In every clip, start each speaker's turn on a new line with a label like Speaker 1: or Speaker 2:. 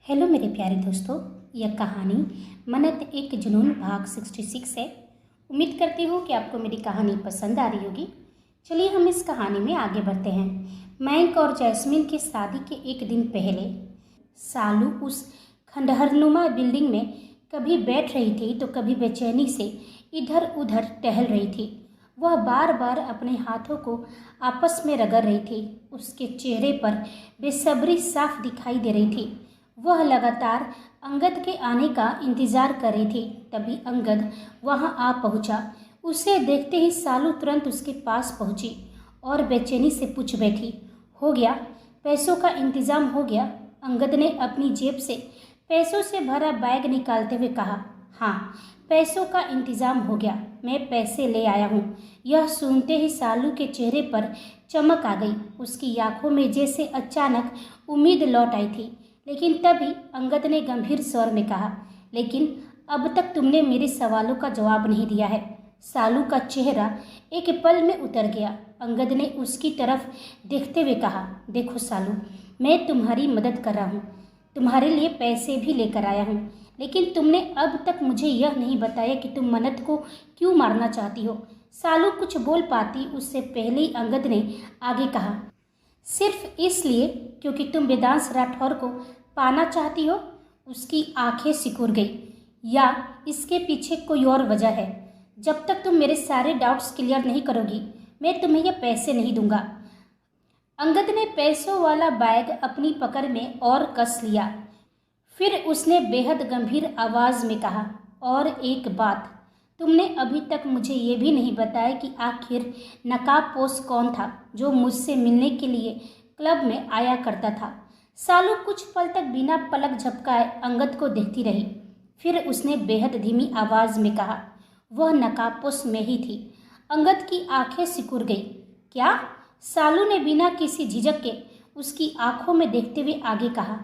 Speaker 1: Hello मेरे प्यारे दोस्तों, यह कहानी मन्नत एक जुनून भाग 66 है। उम्मीद करती हूँ कि आपको मेरी कहानी पसंद आ रही होगी। चलिए हम इस कहानी में आगे बढ़ते हैं। मैंक और जैस्मीन की शादी के एक दिन पहले सालू उस खंडहरनुमा बिल्डिंग में कभी बैठ रही थी तो कभी बेचैनी से इधर उधर टहल रही थी। वह बार बार अपने हाथों को आपस में रगड़ रही थी। उसके चेहरे पर बेसब्री साफ दिखाई दे रही थी। वह लगातार अंगद के आने का इंतजार कर रही थी। तभी अंगद वहां आ पहुंचा। उसे देखते ही सालू तुरंत उसके पास पहुंची और बेचैनी से पूछ बैठी, हो गया? पैसों का इंतजाम हो गया? अंगद ने अपनी जेब से पैसों से भरा बैग निकालते हुए कहा, हाँ, पैसों का इंतजाम हो गया, मैं पैसे ले आया हूँ। यह सुनते ही सालू के चेहरे पर चमक आ गई। उसकी आंखों में जैसे अचानक उम्मीद लौट आई थी। लेकिन तभी अंगद ने गंभीर स्वर में कहा, लेकिन अब तक तुमने मेरे सवालों का जवाब नहीं दिया है। सालू का चेहरा एक पल में उतर गया। अंगद ने उसकी तरफ देखते हुए कहा, देखो सालू, मैं तुम्हारी मदद कर रहा हूँ, तुम्हारे लिए पैसे भी लेकर आया हूँ, लेकिन तुमने अब तक मुझे यह नहीं बताया कि तुम मन्नत को क्यों मारना चाहती हो। सालू कुछ बोल पाती उससे पहले ही अंगद ने आगे कहा, सिर्फ इसलिए क्योंकि तुम वेदांश राठौर को पाना चाहती हो? उसकी आंखें सिकुड़ गई। या इसके पीछे कोई और वजह है? जब तक तुम मेरे सारे डाउट्स क्लियर नहीं करोगी, मैं तुम्हें ये पैसे नहीं दूंगा। अंगद ने पैसों वाला बैग अपनी पकड़ में और कस लिया। फिर उसने बेहद गंभीर आवाज में कहा, और एक बात, तुमने अभी तक मुझे ये भी नहीं बताया कि आखिर नकाबपोश कौन था जो मुझसे मिलने के लिए क्लब में आया करता था। सालू कुछ पल तक बिना पलक झपकाए अंगद को देखती रही। फिर उसने बेहद धीमी आवाज में कहा, वह नकाबपोश में ही थी। अंगद की आंखें सिकुड़ गई। क्या? सालू ने बिना किसी झिझक के उसकी आंखों में देखते हुए आगे कहा,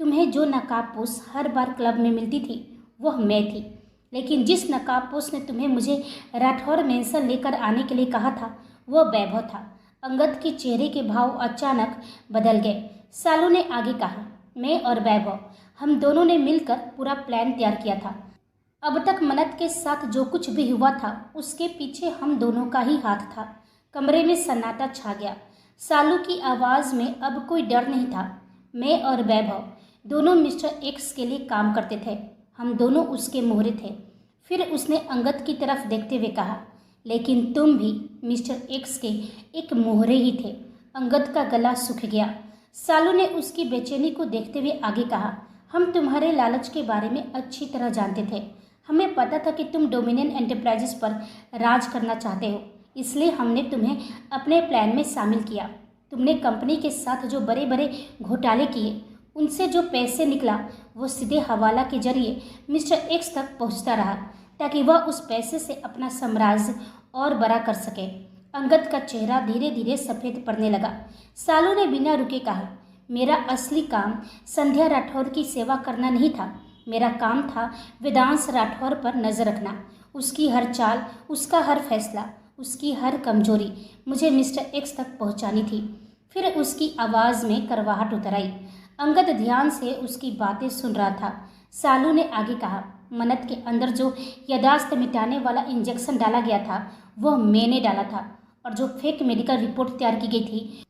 Speaker 1: तुम्हें जो नकाबपोश हर बार क्लब में मिलती थी वह मैं थी, लेकिन जिस नकाबपोश ने तुम्हें मुझे राठौर मेंशन लेकर आने के लिए कहा था वह वैभव था। अंगद के चेहरे के भाव अचानक बदल गए। सालू ने आगे कहा, मैं और वैभव, हम दोनों ने मिलकर पूरा प्लान तैयार किया था। अब तक मन्नत के साथ जो कुछ भी हुआ था उसके पीछे हम दोनों का ही हाथ था। कमरे में सन्नाटा छा गया। सालू की आवाज़ में अब कोई डर नहीं था। मैं और वैभव दोनों मिस्टर एक्स के लिए काम करते थे। हम दोनों उसके मोहरे थे। फिर उसने अंगद की तरफ देखते हुए कहा, लेकिन तुम भी मिस्टर एक्स के एक मोहरे ही थे। अंगद का गला सूख गया। सालू ने उसकी बेचैनी को देखते हुए आगे कहा, हम तुम्हारे लालच के बारे में अच्छी तरह जानते थे। हमें पता था कि तुम डोमिनियन एंटरप्राइजेस पर राज करना चाहते हो, इसलिए हमने तुम्हें अपने प्लान में शामिल किया। तुमने कंपनी के साथ जो बड़े बड़े घोटाले किए, उनसे जो पैसे निकला वो सीधे हवाला के जरिए मिस्टर एक्स तक पहुंचता रहा, ताकि वह उस पैसे से अपना साम्राज्य और बड़ा कर सके। अंगद का चेहरा धीरे धीरे सफ़ेद पड़ने लगा। सालू ने बिना रुके कहा, मेरा असली काम संध्या राठौर की सेवा करना नहीं था। मेरा काम था वेदांश राठौर पर नज़र रखना। उसकी हर चाल, उसका हर फैसला, उसकी हर कमजोरी मुझे मिस्टर एक्स तक पहुंचानी थी। फिर उसकी आवाज़ में करवाहट उतर आई। अंगद ध्यान से उसकी बातें सुन रहा था। सालू ने आगे कहा, मन्नत के अंदर जो यादाश्त मिटाने वाला इंजेक्शन डाला गया था वह मैंने डाला था, और जो फेक मेडिकल रिपोर्ट तैयार की गई थी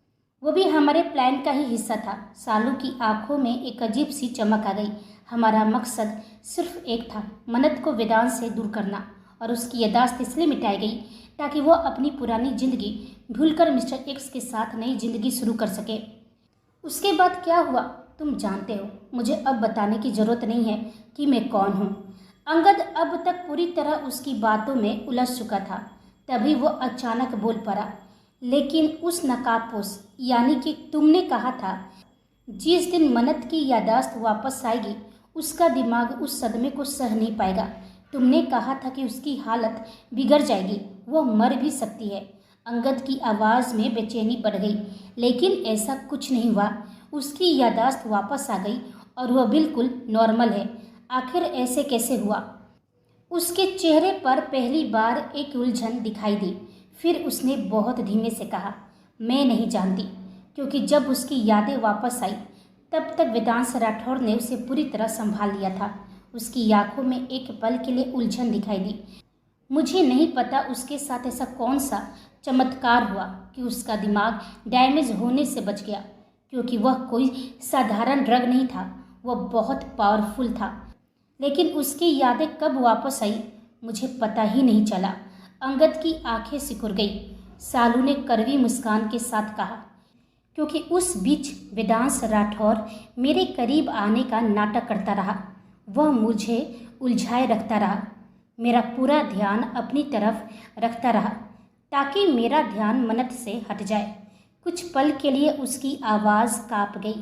Speaker 1: वो भी हमारे प्लान का ही हिस्सा था। सालू की आंखों में एक अजीब सी चमक आ गई। हमारा मकसद सिर्फ एक था, मन्नत को वेदांत से दूर करना, और उसकी यादाश्त इसलिए मिटाई गई ताकि वह अपनी पुरानी जिंदगी भूलकर मिस्टर एक्स के साथ नई जिंदगी शुरू कर सके। उसके बाद क्या हुआ तुम जानते हो। मुझे अब बताने की जरूरत नहीं है कि मैं कौन हूँ। अंगद अब तक पूरी तरह उसकी बातों में उलझ चुका था। तभी वो अचानक बोल पड़ा, लेकिन उस नकाबपोश, यानी कि तुमने कहा था जिस दिन मन्नत की यादाश्त वापस आएगी उसका दिमाग उस सदमे को सह नहीं पाएगा। तुमने कहा था कि उसकी हालत बिगड़ जाएगी, वह मर भी सकती है। अंगद की आवाज़ में बेचैनी बढ़ गई, लेकिन ऐसा कुछ नहीं हुआ। उसकी यादाश्त वापस आ गई और वह बिल्कुल नॉर्मल है। आखिर ऐसे कैसे हुआ? उसके चेहरे पर पहली बार एक उलझन दिखाई दी। फिर उसने बहुत धीमे से कहा, मैं नहीं जानती, क्योंकि जब उसकी यादें वापस आई तब तक वेदांश राठौर ने उसे पूरी तरह संभाल लिया था। उसकी आंखों में एक पल के लिए उलझन दिखाई दी। मुझे नहीं पता उसके साथ ऐसा कौन सा चमत्कार हुआ कि उसका दिमाग डैमेज होने से बच गया, क्योंकि वह कोई साधारण ड्रग नहीं था, वह बहुत पावरफुल था। लेकिन उसकी यादें कब वापस आई मुझे पता ही नहीं चला। अंगद की आंखें सिकुड़ गई। सालू ने कड़वी मुस्कान के साथ कहा, क्योंकि उस बीच वेदांश राठौर मेरे करीब आने का नाटक करता रहा। वह मुझे उलझाए रखता रहा, मेरा पूरा ध्यान अपनी तरफ रखता रहा ताकि मेरा ध्यान मन्नत से हट जाए। कुछ पल के लिए उसकी आवाज़ काँप गई।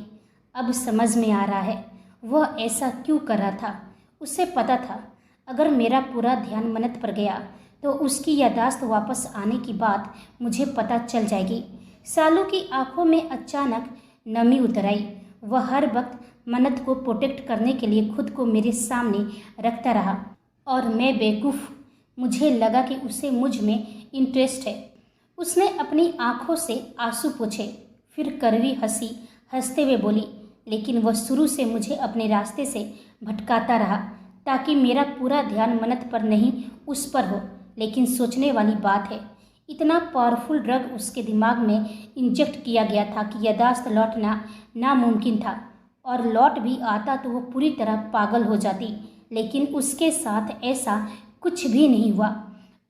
Speaker 1: अब समझ में आ रहा है वह ऐसा क्यों कर रहा था। उसे पता था अगर मेरा पूरा ध्यान मन्नत पर गया तो उसकी यादाश्त वापस आने की बात मुझे पता चल जाएगी। सालू की आंखों में अचानक नमी उतर आई। वह हर वक्त मन्नत को प्रोटेक्ट करने के लिए खुद को मेरे सामने रखता रहा और मैं बेवकूफ़, मुझे लगा कि उसे मुझ में इंटरेस्ट है। उसने अपनी आंखों से आंसू पोंछे, फिर कड़वी हंसी हंसते हुए बोली, लेकिन वह शुरू से मुझे अपने रास्ते से भटकाता रहा ताकि मेरा पूरा ध्यान मन्नत पर नहीं उस पर हो। लेकिन सोचने वाली बात है, इतना पावरफुल ड्रग उसके दिमाग में इंजेक्ट किया गया था कि यादाश्त लौटना नामुमकिन था, और लौट भी आता तो वो पूरी तरह पागल हो जाती। लेकिन उसके साथ ऐसा कुछ भी नहीं हुआ।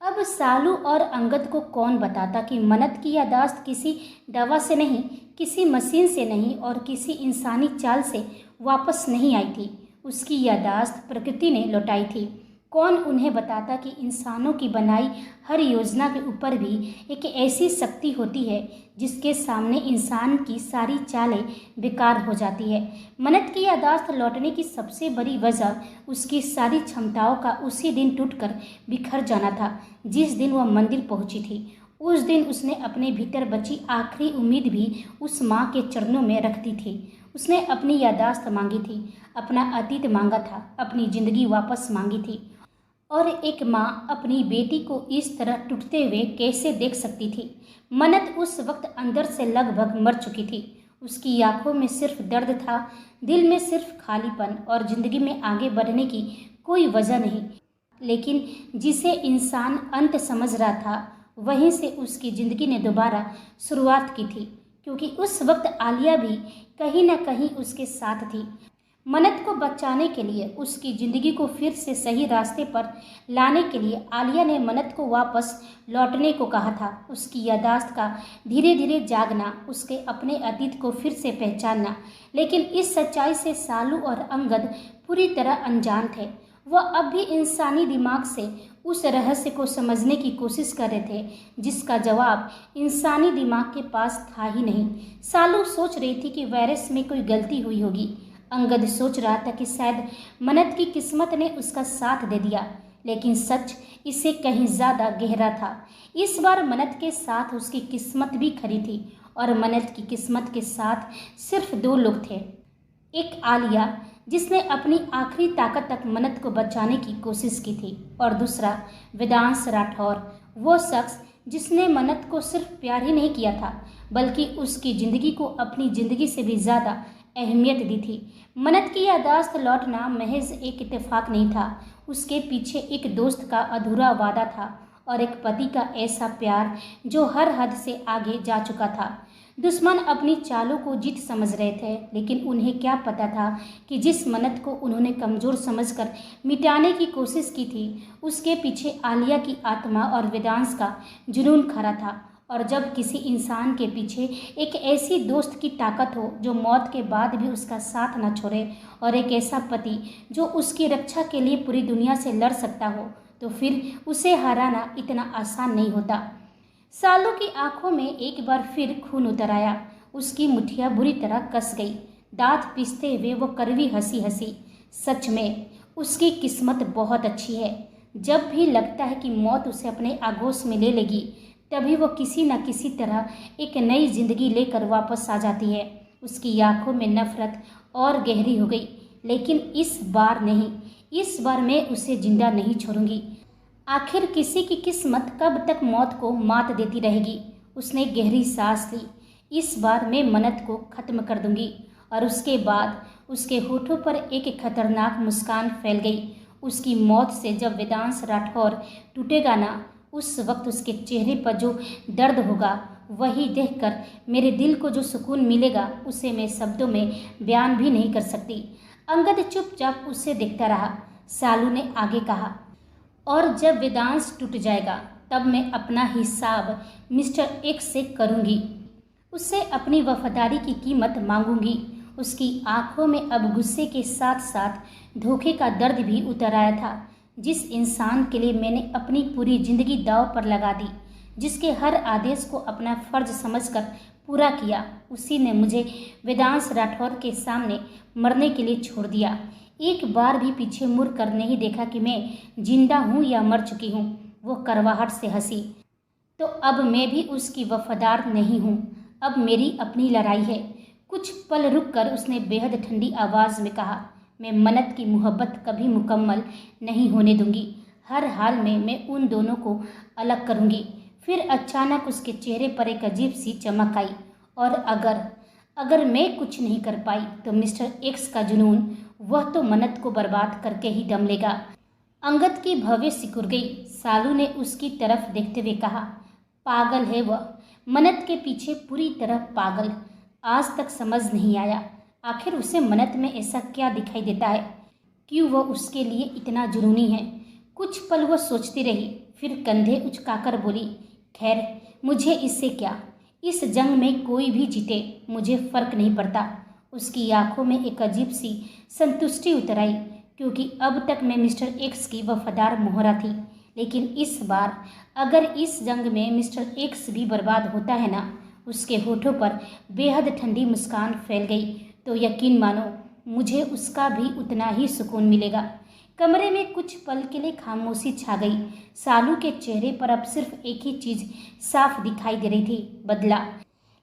Speaker 1: अब सालू और अंगद को कौन बताता कि मन्नत की यादाश्त किसी दवा से नहीं, किसी मशीन से नहीं और किसी इंसानी चाल से वापस नहीं आई थी। उसकी यादाश्त प्रकृति ने लौटाई थी। कौन उन्हें बताता कि इंसानों की बनाई हर योजना के ऊपर भी एक ऐसी शक्ति होती है जिसके सामने इंसान की सारी चालें बेकार हो जाती है। मन्नत की यादाश्त लौटने की सबसे बड़ी वजह उसकी सारी क्षमताओं का उसी दिन टूटकर बिखर जाना था जिस दिन वह मंदिर पहुंची थी। उस दिन उसने अपने भीतर बची आखिरी उम्मीद भी उस माँ के चरणों में रख दी थी। उसने अपनी यादाश्त मांगी थी, अपना अतीत मांगा था, अपनी ज़िंदगी वापस मांगी थी। और एक माँ अपनी बेटी को इस तरह टूटते हुए कैसे देख सकती थी। मन्नत उस वक्त अंदर से लगभग मर चुकी थी। उसकी आंखों में सिर्फ दर्द था, दिल में सिर्फ खालीपन और ज़िंदगी में आगे बढ़ने की कोई वजह नहीं। लेकिन जिसे इंसान अंत समझ रहा था वहीं से उसकी ज़िंदगी ने दोबारा शुरुआत की थी, क्योंकि उस वक्त आलिया भी कहीं ना कहीं उसके साथ थी। मन्नत को बचाने के लिए, उसकी ज़िंदगी को फिर से सही रास्ते पर लाने के लिए आलिया ने मन्नत को वापस लौटने को कहा था। उसकी यादाश्त का धीरे धीरे जागना, उसके अपने अतीत को फिर से पहचानना। लेकिन इस सच्चाई से सालू और अंगद पूरी तरह अनजान थे। वह अब भी इंसानी दिमाग से उस रहस्य को समझने की कोशिश कर रहे थे जिसका जवाब इंसानी दिमाग के पास था ही नहीं। सालू सोच रही थी कि वायरस में कोई गलती हुई होगी। अंगद सोच रहा था कि शायद मन्नत की किस्मत ने उसका साथ दे दिया। लेकिन सच इससे कहीं ज़्यादा गहरा था। इस बार मन्नत के साथ उसकी किस्मत भी खरी थी, और मन्नत की किस्मत के साथ सिर्फ दो लोग थे। एक आलिया, जिसने अपनी आखिरी ताकत तक मन्नत को बचाने की कोशिश की थी, और दूसरा वेदांश राठौर, वो शख्स जिसने मन्नत को सिर्फ प्यार ही नहीं किया था बल्कि उसकी ज़िंदगी को अपनी ज़िंदगी से भी ज़्यादा अहमियत दी थी। मन्नत की यादाश्त लौटना महज एक इत्तेफाक नहीं था, उसके पीछे एक दोस्त का अधूरा वादा था और एक पति का ऐसा प्यार जो हर हद से आगे जा चुका था। दुश्मन अपनी चालों को जीत समझ रहे थे, लेकिन उन्हें क्या पता था कि जिस मन्नत को उन्होंने कमज़ोर समझकर मिटाने की कोशिश की थी उसके पीछे आलिया की आत्मा और वेदांश का जुनून खड़ा था। और जब किसी इंसान के पीछे एक ऐसी दोस्त की ताकत हो जो मौत के बाद भी उसका साथ न छोड़े, और एक ऐसा पति जो उसकी रक्षा के लिए पूरी दुनिया से लड़ सकता हो, तो फिर उसे हराना इतना आसान नहीं होता। सालू की आंखों में एक बार फिर खून उतर आया। उसकी मुठ्ठियाँ बुरी तरह कस गई। दांत पीसते हुए वो कड़वी हंसी हंसी। सच में उसकी किस्मत बहुत अच्छी है। जब भी लगता है कि मौत उसे अपने आगोश में ले लेगी, तभी वो किसी न किसी तरह एक नई जिंदगी लेकर वापस आ जाती है। उसकी आंखों में नफरत और गहरी हो गई। लेकिन इस बार नहीं, इस बार मैं उसे जिंदा नहीं छोड़ूंगी। आखिर किसी की किस्मत कब तक मौत को मात देती रहेगी। उसने गहरी सांस ली। इस बार मैं मन्नत को ख़त्म कर दूंगी और उसके बाद उसके होठों पर एक खतरनाक मुस्कान फैल गई। उसकी मौत से जब वेदांश राठौर टूटेगा ना, उस वक्त उसके चेहरे पर जो दर्द होगा, वही देखकर मेरे दिल को जो सुकून मिलेगा, उसे मैं शब्दों में बयान भी नहीं कर सकती। अंगद चुपचाप उसे देखता रहा। सालू ने आगे कहा, और जब वेदांश टूट जाएगा तब मैं अपना हिसाब मिस्टर एक्स से करूंगी। उससे अपनी वफादारी की कीमत मांगूंगी। उसकी आंखों में अब गुस्से के साथ साथ धोखे का दर्द भी उतर आया था। जिस इंसान के लिए मैंने अपनी पूरी जिंदगी दांव पर लगा दी, जिसके हर आदेश को अपना फर्ज समझकर पूरा किया, उसी ने मुझे वेदांश राठौर के सामने मरने के लिए छोड़ दिया। एक बार भी पीछे मुड़ कर नहीं देखा कि मैं जिंदा हूँ या मर चुकी हूँ। वो करवाहट से हंसी। तो अब मैं भी उसकी वफादार नहीं हूँ। अब मेरी अपनी लड़ाई है। कुछ पल रुककर उसने बेहद ठंडी आवाज़ में कहा, मैं मन्नत की मोहब्बत कभी मुकम्मल नहीं होने दूंगी। हर हाल में मैं उन दोनों को अलग करूंगी। फिर अचानक उसके चेहरे पर एक अजीब सी चमक आई। और अगर मैं कुछ नहीं कर पाई तो मिस्टर एक्स का जुनून, वह तो मन्नत को बर्बाद करके ही दम लेगा। अंगद की भवें सिकुड़ गई। सालू ने उसकी तरफ देखते हुए कहा, पागल है वह, मन्नत के पीछे पूरी तरह पागल। आज तक समझ नहीं आया आखिर उसे मन्नत में ऐसा क्या दिखाई देता है, क्यों वह उसके लिए इतना जुनूनी है। कुछ पल वह सोचती रही, फिर कंधे उचकाकर बोली, खैर मुझे इससे क्या, इस जंग में कोई भी जीते मुझे फर्क नहीं पड़ता। उसकी आंखों में एक अजीब सी संतुष्टि उतर आई, क्योंकि अब तक मैं मिस्टर एक्स की वफादार मोहरा थी, लेकिन इस बार अगर इस जंग में मिस्टर एक्स भी बर्बाद होता है ना, उसके होठों पर बेहद ठंडी मुस्कान फैल गई, तो यकीन मानो मुझे उसका भी उतना ही सुकून मिलेगा। कमरे में कुछ पल के लिए खामोशी छा गई। सालू के चेहरे पर अब सिर्फ एक ही चीज़ साफ दिखाई दे रही थी, बदला।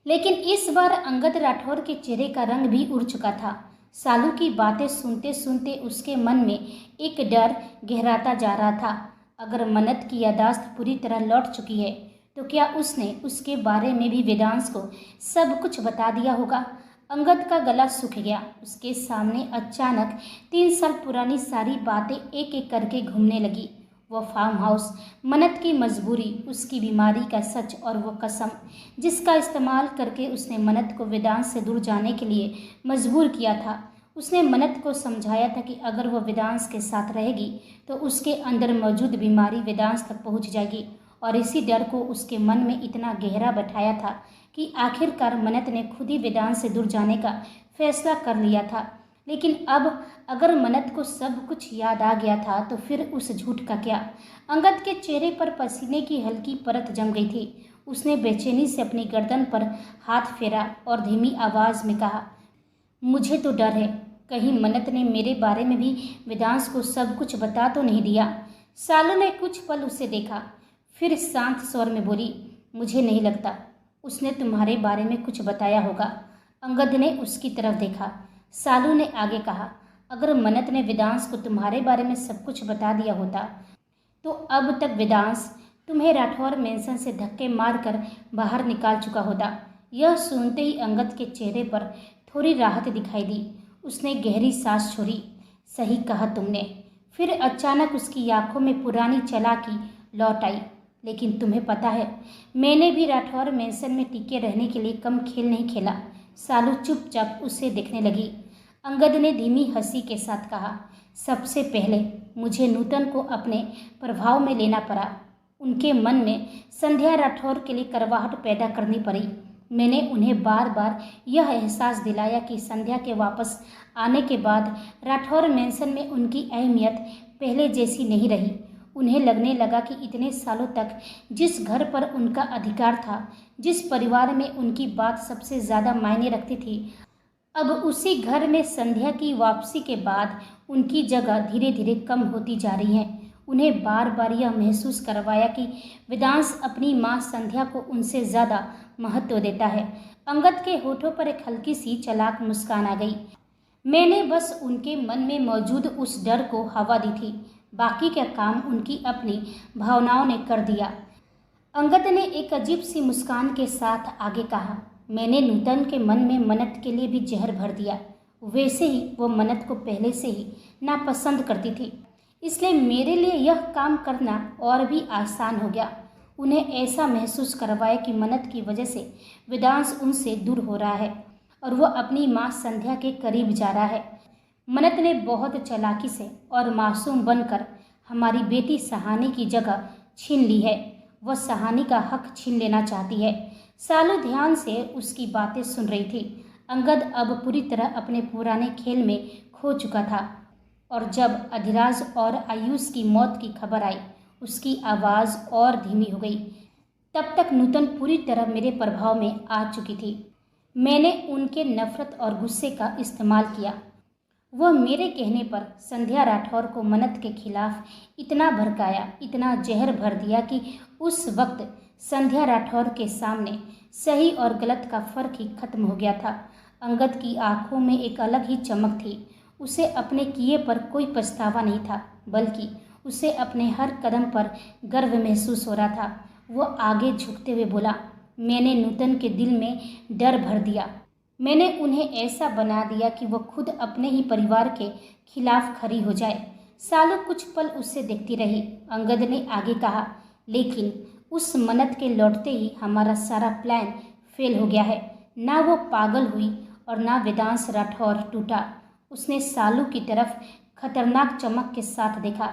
Speaker 1: लेकिन इस बार अंगद राठौर के चेहरे का रंग भी उड़ चुका था। सालू की बातें सुनते सुनते उसके मन में एक डर गहराता जा रहा था। अगर मन्नत की यादाश्त पूरी तरह लौट चुकी है, तो क्या उसने उसके बारे में भी वेदांश को सब कुछ बता दिया होगा। अंगद का गला सूख गया। उसके सामने अचानक 3 साल पुरानी सारी बातें एक एक करके घूमने लगी। वह फार्म हाउस, मन्नत की मजबूरी, उसकी बीमारी का सच और वह कसम जिसका इस्तेमाल करके उसने मन्नत को वेदांश से दूर जाने के लिए मजबूर किया था। उसने मन्नत को समझाया था कि अगर वह वेदांश के साथ रहेगी तो उसके अंदर मौजूद बीमारी वेदांश तक पहुंच जाएगी, और इसी डर को उसके मन में इतना गहरा बैठाया था कि आखिरकार मन्नत ने खुद ही वेदांश से दूर जाने का फैसला कर लिया था। लेकिन अब अगर मन्नत को सब कुछ याद आ गया था तो फिर उस झूठ का क्या। अंगद के चेहरे पर पसीने की हल्की परत जम गई थी। उसने बेचैनी से अपनी गर्दन पर हाथ फेरा और धीमी आवाज़ में कहा, मुझे तो डर है कहीं मन्नत ने मेरे बारे में भी वेदांश को सब कुछ बता तो नहीं दिया। सालू ने कुछ पल उसे देखा, फिर शांत स्वर में बोली, मुझे नहीं लगता उसने तुम्हारे बारे में कुछ बताया होगा। अंगद ने उसकी तरफ देखा। सालू ने आगे कहा, अगर मन्नत ने वेदांश को तुम्हारे बारे में सब कुछ बता दिया होता तो अब तक वेदांश तुम्हें राठौर मेंशन से धक्के मारकर बाहर निकाल चुका होता। यह सुनते ही अंगद के चेहरे पर थोड़ी राहत दिखाई दी। उसने गहरी सांस छोड़ी। सही कहा तुमने। फिर अचानक उसकी आंखों में पुरानी चालाकी लौट आई। लेकिन तुम्हें पता है, मैंने भी राठौर मेंशन में टिके रहने के लिए कम खेल नहीं खेला। सालू चुपचाप उसे देखने लगी। अंगद ने धीमी हंसी के साथ कहा, सबसे पहले मुझे नूतन को अपने प्रभाव में लेना पड़ा। उनके मन में संध्या राठौर के लिए करवाहट पैदा करनी पड़ी। मैंने उन्हें बार बार यह एहसास दिलाया कि संध्या के वापस आने के बाद राठौर मेंशन में उनकी अहमियत पहले जैसी नहीं रही। उन्हें लगने लगा कि इतने सालों तक जिस घर पर उनका अधिकार था, जिस परिवार में उनकी बात सबसे ज़्यादा मायने रखती थी, अब उसी घर में संध्या की वापसी के बाद उनकी जगह धीरे धीरे कम होती जा रही है। उन्हें बार बार यह महसूस करवाया कि वेदांश अपनी माँ संध्या को उनसे ज़्यादा महत्व देता है। अंगद के होठों पर एक हल्की सी चालाक मुस्कान आ गई। मैंने बस उनके मन में मौजूद उस डर को हवा दी थी, बाकी का काम उनकी अपनी भावनाओं ने कर दिया। अंगद ने एक अजीब सी मुस्कान के साथ आगे कहा, मैंने नूतन के मन में मन्नत के लिए भी जहर भर दिया। वैसे ही वो मन्नत को पहले से ही नापसंद करती थी, इसलिए मेरे लिए यह काम करना और भी आसान हो गया। उन्हें ऐसा महसूस करवाया कि मन्नत की वजह से वेदांश उनसे दूर हो रहा है और वह अपनी माँ संध्या के करीब जा रहा है। मन्नत ने बहुत चालाकी से और मासूम बनकर हमारी बेटी सहानी की जगह छीन ली है। वह सहानी का हक छीन लेना चाहती है। सालू ध्यान से उसकी बातें सुन रही थी। अंगद अब पूरी तरह अपने पुराने खेल में खो चुका था और जब अधिराज और आयुष की मौत की खबर आई, उसकी आवाज़ और धीमी हो गई। तब तक नूतन पूरी तरह मेरे प्रभाव में आ चुकी थी। मैंने उनके नफरत और गुस्से का इस्तेमाल किया। वह मेरे कहने पर संध्या राठौर को मन्नत के खिलाफ इतना भड़काया, इतना जहर भर दिया कि उस वक्त संध्या राठौर के सामने सही और गलत का फर्क ही खत्म हो गया था। अंगद की आंखों में एक अलग ही चमक थी। उसे अपने किए पर कोई पछतावा नहीं था, बल्कि उसे अपने हर कदम पर गर्व महसूस हो रहा था। वो आगे झुकते हुए बोला, मैंने नूतन के दिल में डर भर दिया। मैंने उन्हें ऐसा बना दिया कि वो खुद अपने ही परिवार के खिलाफ खड़ी हो जाए। सालू कुछ पल उससे देखती रही। अंगद ने आगे कहा, लेकिन उस मन्नत के लौटते ही हमारा सारा प्लान फेल हो गया है। ना वो पागल हुई और ना वेदांश राठौर टूटा। उसने सालू की तरफ खतरनाक चमक के साथ देखा।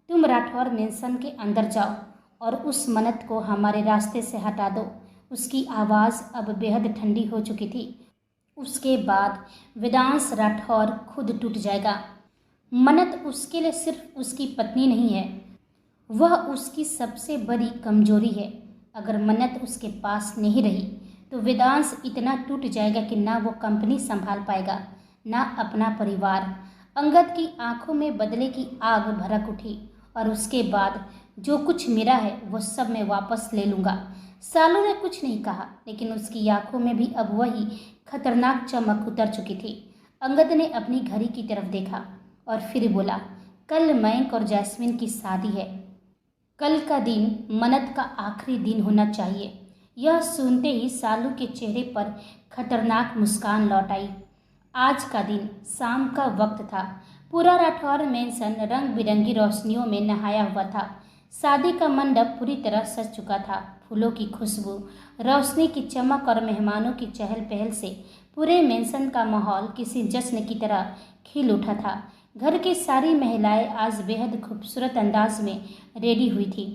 Speaker 1: तुम राठौर मेंशन के अंदर जाओ और उस मन्नत को हमारे रास्ते से हटा दो। उसकी आवाज़ अब बेहद ठंडी हो चुकी थी। उसके बाद वेदांश राठौर खुद टूट जाएगा। मन्नत उसके लिए सिर्फ उसकी पत्नी नहीं है, वह उसकी सबसे बड़ी कमजोरी है। अगर मन्नत उसके पास नहीं रही तो वेदांश इतना टूट जाएगा कि ना वो कंपनी संभाल पाएगा, ना अपना परिवार। अंगद की आंखों में बदले की आग भड़क उठी। और उसके बाद जो कुछ मेरा है वो सब मैं वापस ले लूँगा। सालू ने कुछ नहीं कहा, लेकिन उसकी आंखों में भी अब वही खतरनाक चमक उतर चुकी थी। अंगद ने अपनी घड़ी की तरफ देखा और फिर बोला, कल मयंक और जैस्मिन की शादी है। कल का दिन मन्नत का आखिरी दिन होना चाहिए। यह सुनते ही सालू के चेहरे पर खतरनाक मुस्कान लौट आई। आज का दिन शाम का वक्त था। पूरा राठौर मेंशन रंग बिरंगी रोशनियों में नहाया हुआ था। शादी का मंडप पूरी तरह सज चुका था। फूलों की खुशबू, रोशनी की चमक और मेहमानों की चहल पहल से पूरे मेंशन का माहौल किसी जश्न की तरह खिल उठा था। घर की सारी महिलाएं आज बेहद खूबसूरत अंदाज में रेडी हुई थी।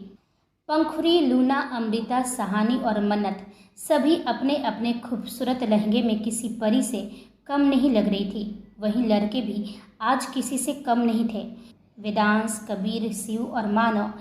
Speaker 1: पंखुरी, लूना, अमृता, सहानी और मन्नत सभी अपने अपने खूबसूरत लहंगे में किसी परी से कम नहीं लग रही थी। वहीं लड़के भी आज किसी से कम नहीं थे। वेदांश, कबीर, शिव और मानव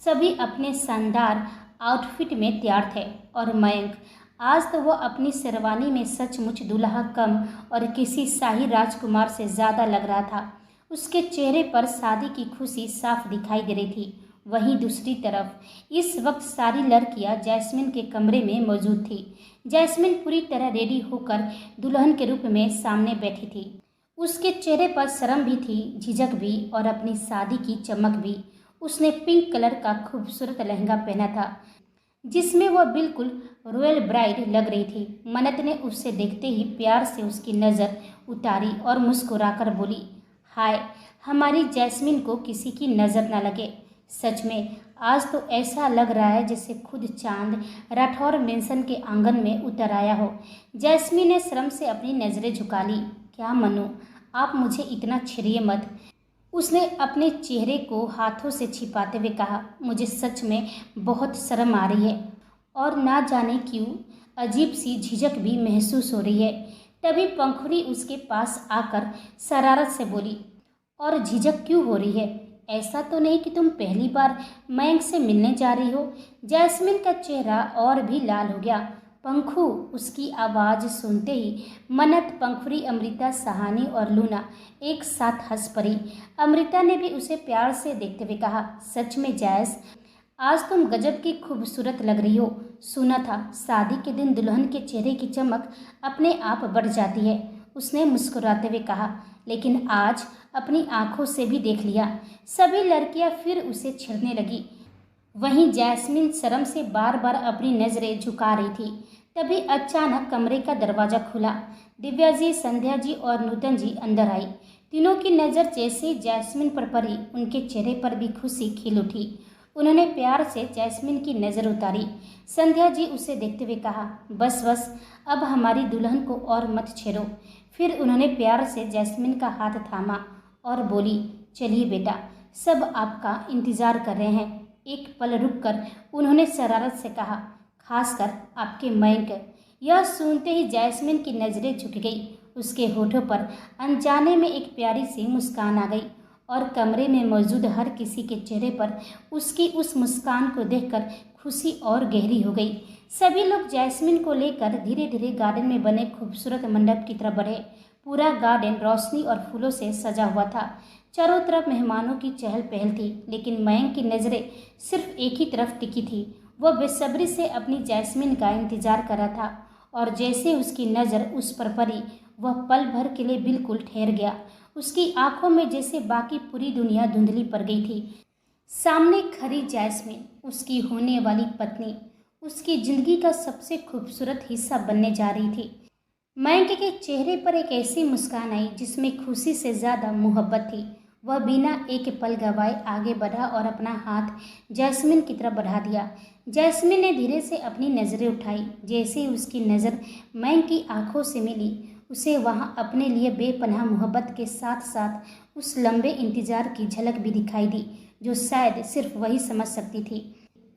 Speaker 1: सभी अपने शानदार आउटफिट में तैयार थे। और मयंक आज तो वह अपनी शेरवानी में सचमुच दूल्हा कम और किसी शाही राजकुमार से ज़्यादा लग रहा था। उसके चेहरे पर शादी की खुशी साफ दिखाई दे रही थी। वहीं दूसरी तरफ इस वक्त सारी लड़कियां जैस्मिन के कमरे में मौजूद थी। जैस्मिन पूरी तरह रेडी होकर दुल्हन के रूप में सामने बैठी थी। उसके चेहरे पर शर्म भी थी, झिझक भी और अपनी शादी की चमक भी। उसने पिंक कलर का खूबसूरत लहंगा पहना था, जिसमें वह बिल्कुल रॉयल ब्राइड लग रही थी। मन्नत ने उसे देखते ही प्यार से उसकी नज़र उतारी और मुस्कुराकर बोली, हाय, हमारी जैस्मिन को किसी की नज़र न लगे। सच में आज तो ऐसा लग रहा है जैसे खुद चांद राठौर मेंशन के आंगन में उतर आया हो। जैस्मिन ने शर्म से अपनी नज़रें झुका ली। क्या मनु, आप मुझे इतना छेड़िए मत। उसने अपने चेहरे को हाथों से छिपाते हुए कहा, मुझे सच में बहुत शर्म आ रही है और ना जाने क्यों अजीब सी झिझक भी महसूस हो रही है। तभी पंखुड़ी उसके पास आकर शरारत से बोली, और झिझक क्यों हो रही है? ऐसा तो नहीं कि तुम पहली बार मयंक से मिलने जा रही हो? जैस्मिन का चेहरा और भी लाल हो गया। पंखु, उसकी आवाज़ सुनते ही मन्नत, पंखुड़ी, अमृता, सहानी और लूना एक साथ हंस पड़ी। अमृता ने भी उसे प्यार से देखते हुए कहा, सच में जैस, आज तुम गजब की खूबसूरत लग रही हो। सुना था शादी के दिन दुल्हन के चेहरे की चमक अपने आप बढ़ जाती है। उसने मुस्कुराते हुए कहा, लेकिन आज अपनी आंखों से भी देख लिया। सभी लड़कियां फिर उसे छेड़ने लगी। वहीं जैस्मिन शर्म से बार बार अपनी नज़रें झुका रही थी। तभी अचानक कमरे का दरवाज़ा खुला। दिव्या जी, संध्या जी और नूतन जी अंदर आई। तीनों की नज़र जैसे ही जैस्मिन पर पड़ी, उनके चेहरे पर भी खुशी खिल उठी। उन्होंने प्यार से जैस्मिन की नज़र उतारी। संध्या जी उसे देखते हुए कहा, बस बस, अब हमारी दुल्हन को और मत छेड़ो। फिर उन्होंने प्यार से जैस्मिन का हाथ थामा और बोली, चलिए बेटा, सब आपका इंतज़ार कर रहे हैं। एक पल रुककर उन्होंने शरारत से कहा, खासकर आपके मयंक। यह सुनते ही जैस्मिन की नज़रें झुक गई। उसके होठों पर अनजाने में एक प्यारी सी मुस्कान आ गई और कमरे में मौजूद हर किसी के चेहरे पर उसकी उस मुस्कान को देखकर खुशी और गहरी हो गई। सभी लोग जैस्मिन को लेकर धीरे धीरे गार्डन में बने खूबसूरत मंडप की तरफ बढ़े। पूरा गार्डन रोशनी और फूलों से सजा हुआ था। चारों तरफ मेहमानों की चहल पहल थी, लेकिन मयंक की नज़रें सिर्फ एक ही तरफ टिकी थी। वह बेसब्री से अपनी जैस्मिन का इंतजार कर रहा था और जैसे उसकी नज़र उस पर पड़ी, वह पल भर के लिए बिल्कुल ठहर गया। उसकी आंखों में जैसे बाकी पूरी दुनिया धुंधली पड़ गई थी। सामने खड़ी जैस्मिन, उसकी होने वाली पत्नी, उसकी जिंदगी का सबसे खूबसूरत हिस्सा बनने जा रही थी। मयंक के चेहरे पर एक ऐसी मुस्कान आई जिसमें खुशी से ज़्यादा मोहब्बत थी। वह बिना एक पल गवाए आगे बढ़ा और अपना हाथ जैस्मिन की तरफ बढ़ा दिया। जैस्मिन ने धीरे से अपनी नज़रें उठाई। जैसे ही उसकी नज़र मयंक की आंखों से मिली, उसे वहाँ अपने लिए बेपनाह मोहब्बत के साथ साथ उस लंबे इंतजार की झलक भी दिखाई दी जो शायद सिर्फ वही समझ सकती थी।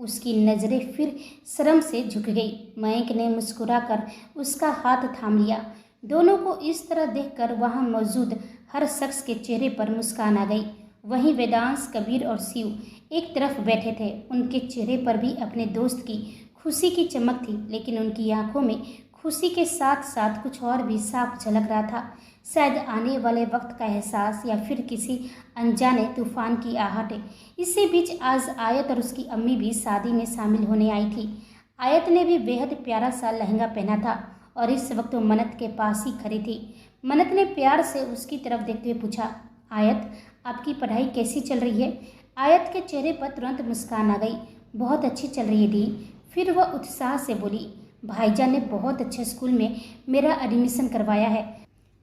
Speaker 1: उसकी नज़रें फिर शर्म से झुक गई। मयंक ने मुस्कुराकर उसका हाथ थाम लिया। दोनों को इस तरह देखकर वहाँ मौजूद हर शख्स के चेहरे पर मुस्कान आ गई। वहीं वेदांश, कबीर और शिव एक तरफ बैठे थे। उनके चेहरे पर भी अपने दोस्त की खुशी की चमक थी, लेकिन उनकी आंखों में खुशी के साथ साथ कुछ और भी साफ झलक रहा था। शायद आने वाले वक्त का एहसास या फिर किसी अनजाने तूफान की आहट। इसी बीच आज आयत और उसकी अम्मी भी शादी में शामिल होने आई थी। आयत ने भी बेहद प्यारा सा लहंगा पहना था और इस वक्त वो मन्नत के पास ही खड़ी थी। मन्नत ने प्यार से उसकी तरफ देखते हुए पूछा, आयत, आपकी पढ़ाई कैसी चल रही है? आयत के चेहरे पर तुरंत मुस्कान आ गई। बहुत अच्छी चल रही है दी। फिर वह उत्साह से बोली, भाईजान ने बहुत अच्छे स्कूल में मेरा एडमिशन करवाया है।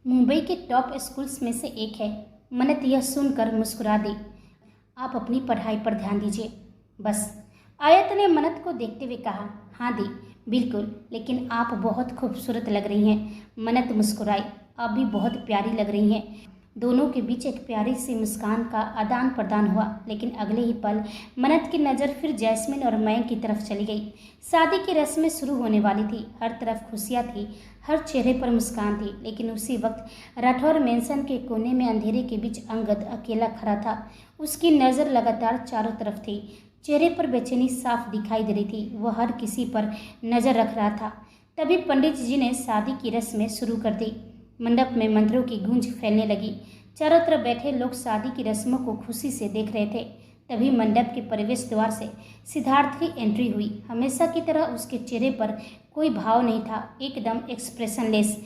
Speaker 1: मुंबई के टॉप स्कूल्स में से एक है। मन्नत यह सुनकर मुस्कुरा दी। आप अपनी पढ़ाई पर ध्यान दीजिए बस। आयत ने मन्नत को देखते हुए कहा, हाँ दी, बिल्कुल, लेकिन आप बहुत खूबसूरत लग रही हैं। मन्नत मुस्कुराई, आप भी बहुत प्यारी लग रही हैं। दोनों के बीच एक प्यारी सी मुस्कान का आदान प्रदान हुआ, लेकिन अगले ही पल मन्नत की नज़र फिर जैस्मिन और मयंक की तरफ चली गई। शादी की रस्में शुरू होने वाली थी। हर तरफ खुशियाँ थी, हर चेहरे पर मुस्कान थी, लेकिन उसी वक्त राठौर मेंशन के कोने में अंधेरे के बीच अंगद अकेला खड़ा था। उसकी नज़र लगातार चारों तरफ थी। चेहरे पर बेचैनी साफ दिखाई दे रही थी। वह हर किसी पर नज़र रख रहा था। तभी पंडित जी ने शादी की रस्में शुरू कर दी। मंडप में मंत्रों की गूंज फैलने लगी। चारों तरफ बैठे लोग शादी की रस्मों को खुशी से देख रहे थे। तभी मंडप के प्रवेश द्वार से सिद्धार्थ की एंट्री हुई। हमेशा की तरह उसके चेहरे पर कोई भाव नहीं था, एकदम एक्सप्रेशनलेस।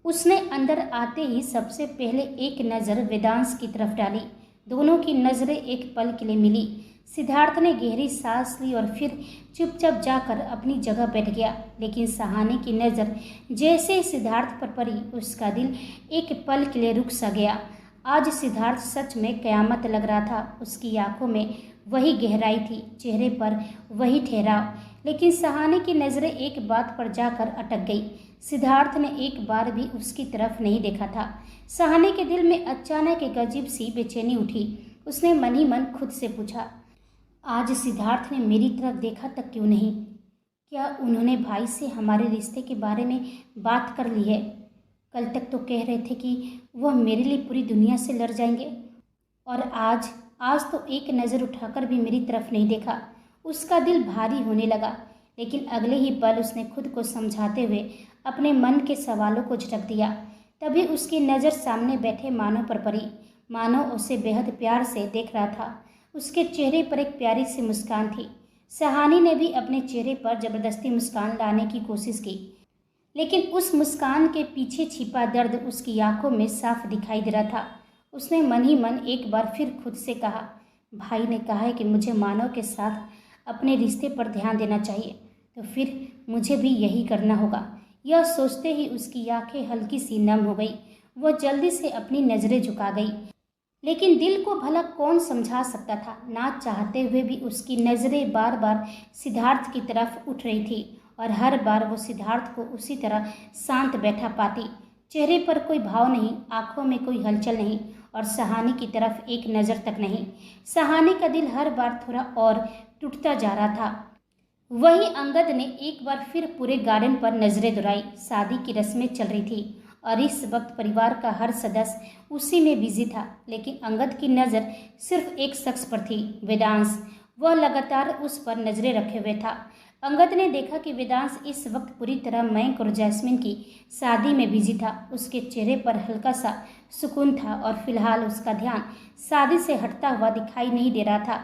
Speaker 1: उसने अंदर आते ही सबसे पहले एक नज़र वेदांश की तरफ डाली। दोनों की नज़रें एक पल के लिए मिली। सिद्धार्थ ने गहरी सांस ली और फिर चुपचाप जाकर अपनी जगह बैठ गया, लेकिन सहानी की नज़र जैसे सिद्धार्थ पर पड़ी, उसका दिल एक पल के लिए रुक सा गया। आज सिद्धार्थ सच में कयामत लग रहा था। उसकी आंखों में वही गहराई थी, चेहरे पर वही ठहराव, लेकिन सहानी की नज़रें एक बात पर जाकर अटक गई। सिद्धार्थ ने एक बार भी उसकी तरफ नहीं देखा था। सहानी के दिल में अचानक एक अजीब सी बेचैनी उठी। उसने मन ही मन खुद से पूछा, आज सिद्धार्थ ने मेरी तरफ देखा तक क्यों नहीं? क्या उन्होंने भाई से हमारे रिश्ते के बारे में बात कर ली है? कल तक तो कह रहे थे कि वह मेरे लिए पूरी दुनिया से लड़ जाएंगे, और आज तो एक नज़र उठाकर भी मेरी तरफ नहीं देखा। उसका दिल भारी होने लगा, लेकिन अगले ही पल उसने खुद को समझाते हुए अपने मन के सवालों को झटक दिया। तभी उसकी नज़र सामने बैठे मानव पर पड़ी। मानव उसे बेहद प्यार से देख रहा था। उसके चेहरे पर एक प्यारी सी मुस्कान थी। सहानी ने भी अपने चेहरे पर जबरदस्ती मुस्कान लाने की कोशिश की, लेकिन उस मुस्कान के पीछे छिपा दर्द उसकी आंखों में साफ दिखाई दे रहा था। उसने मन ही मन एक बार फिर खुद से कहा, भाई ने कहा है कि मुझे मानव के साथ अपने रिश्ते पर ध्यान देना चाहिए, तो फिर मुझे भी यही करना होगा। यह सोचते ही उसकी आंखें हल्की सी नम हो गई। वह जल्दी से अपनी नज़रें झुका गई, लेकिन दिल को भला कौन समझा सकता था। ना चाहते हुए भी उसकी नज़रें बार बार सिद्धार्थ की तरफ उठ रही थी और हर बार वो सिद्धार्थ को उसी तरह शांत बैठा पाती। चेहरे पर कोई भाव नहीं, आंखों में कोई हलचल नहीं और सहानी की तरफ एक नज़र तक नहीं। सहानी का दिल हर बार थोड़ा और टूटता जा रहा था। वहीं अंगद ने एक बार फिर पूरे गार्डन पर नजरें दौड़ाई। शादी की रस्में चल रही थी और इस वक्त परिवार का हर सदस्य उसी में बिजी था, लेकिन अंगद की नज़र सिर्फ एक शख्स पर थी, वेदांश। वह लगातार उस पर नजरें रखे हुए था। अंगद ने देखा कि वेदांश इस वक्त पूरी तरह मयंक और जैस्मिन की शादी में बिजी था। उसके चेहरे पर हल्का सा सुकून था और फिलहाल उसका ध्यान शादी से हटता हुआ दिखाई नहीं दे रहा था।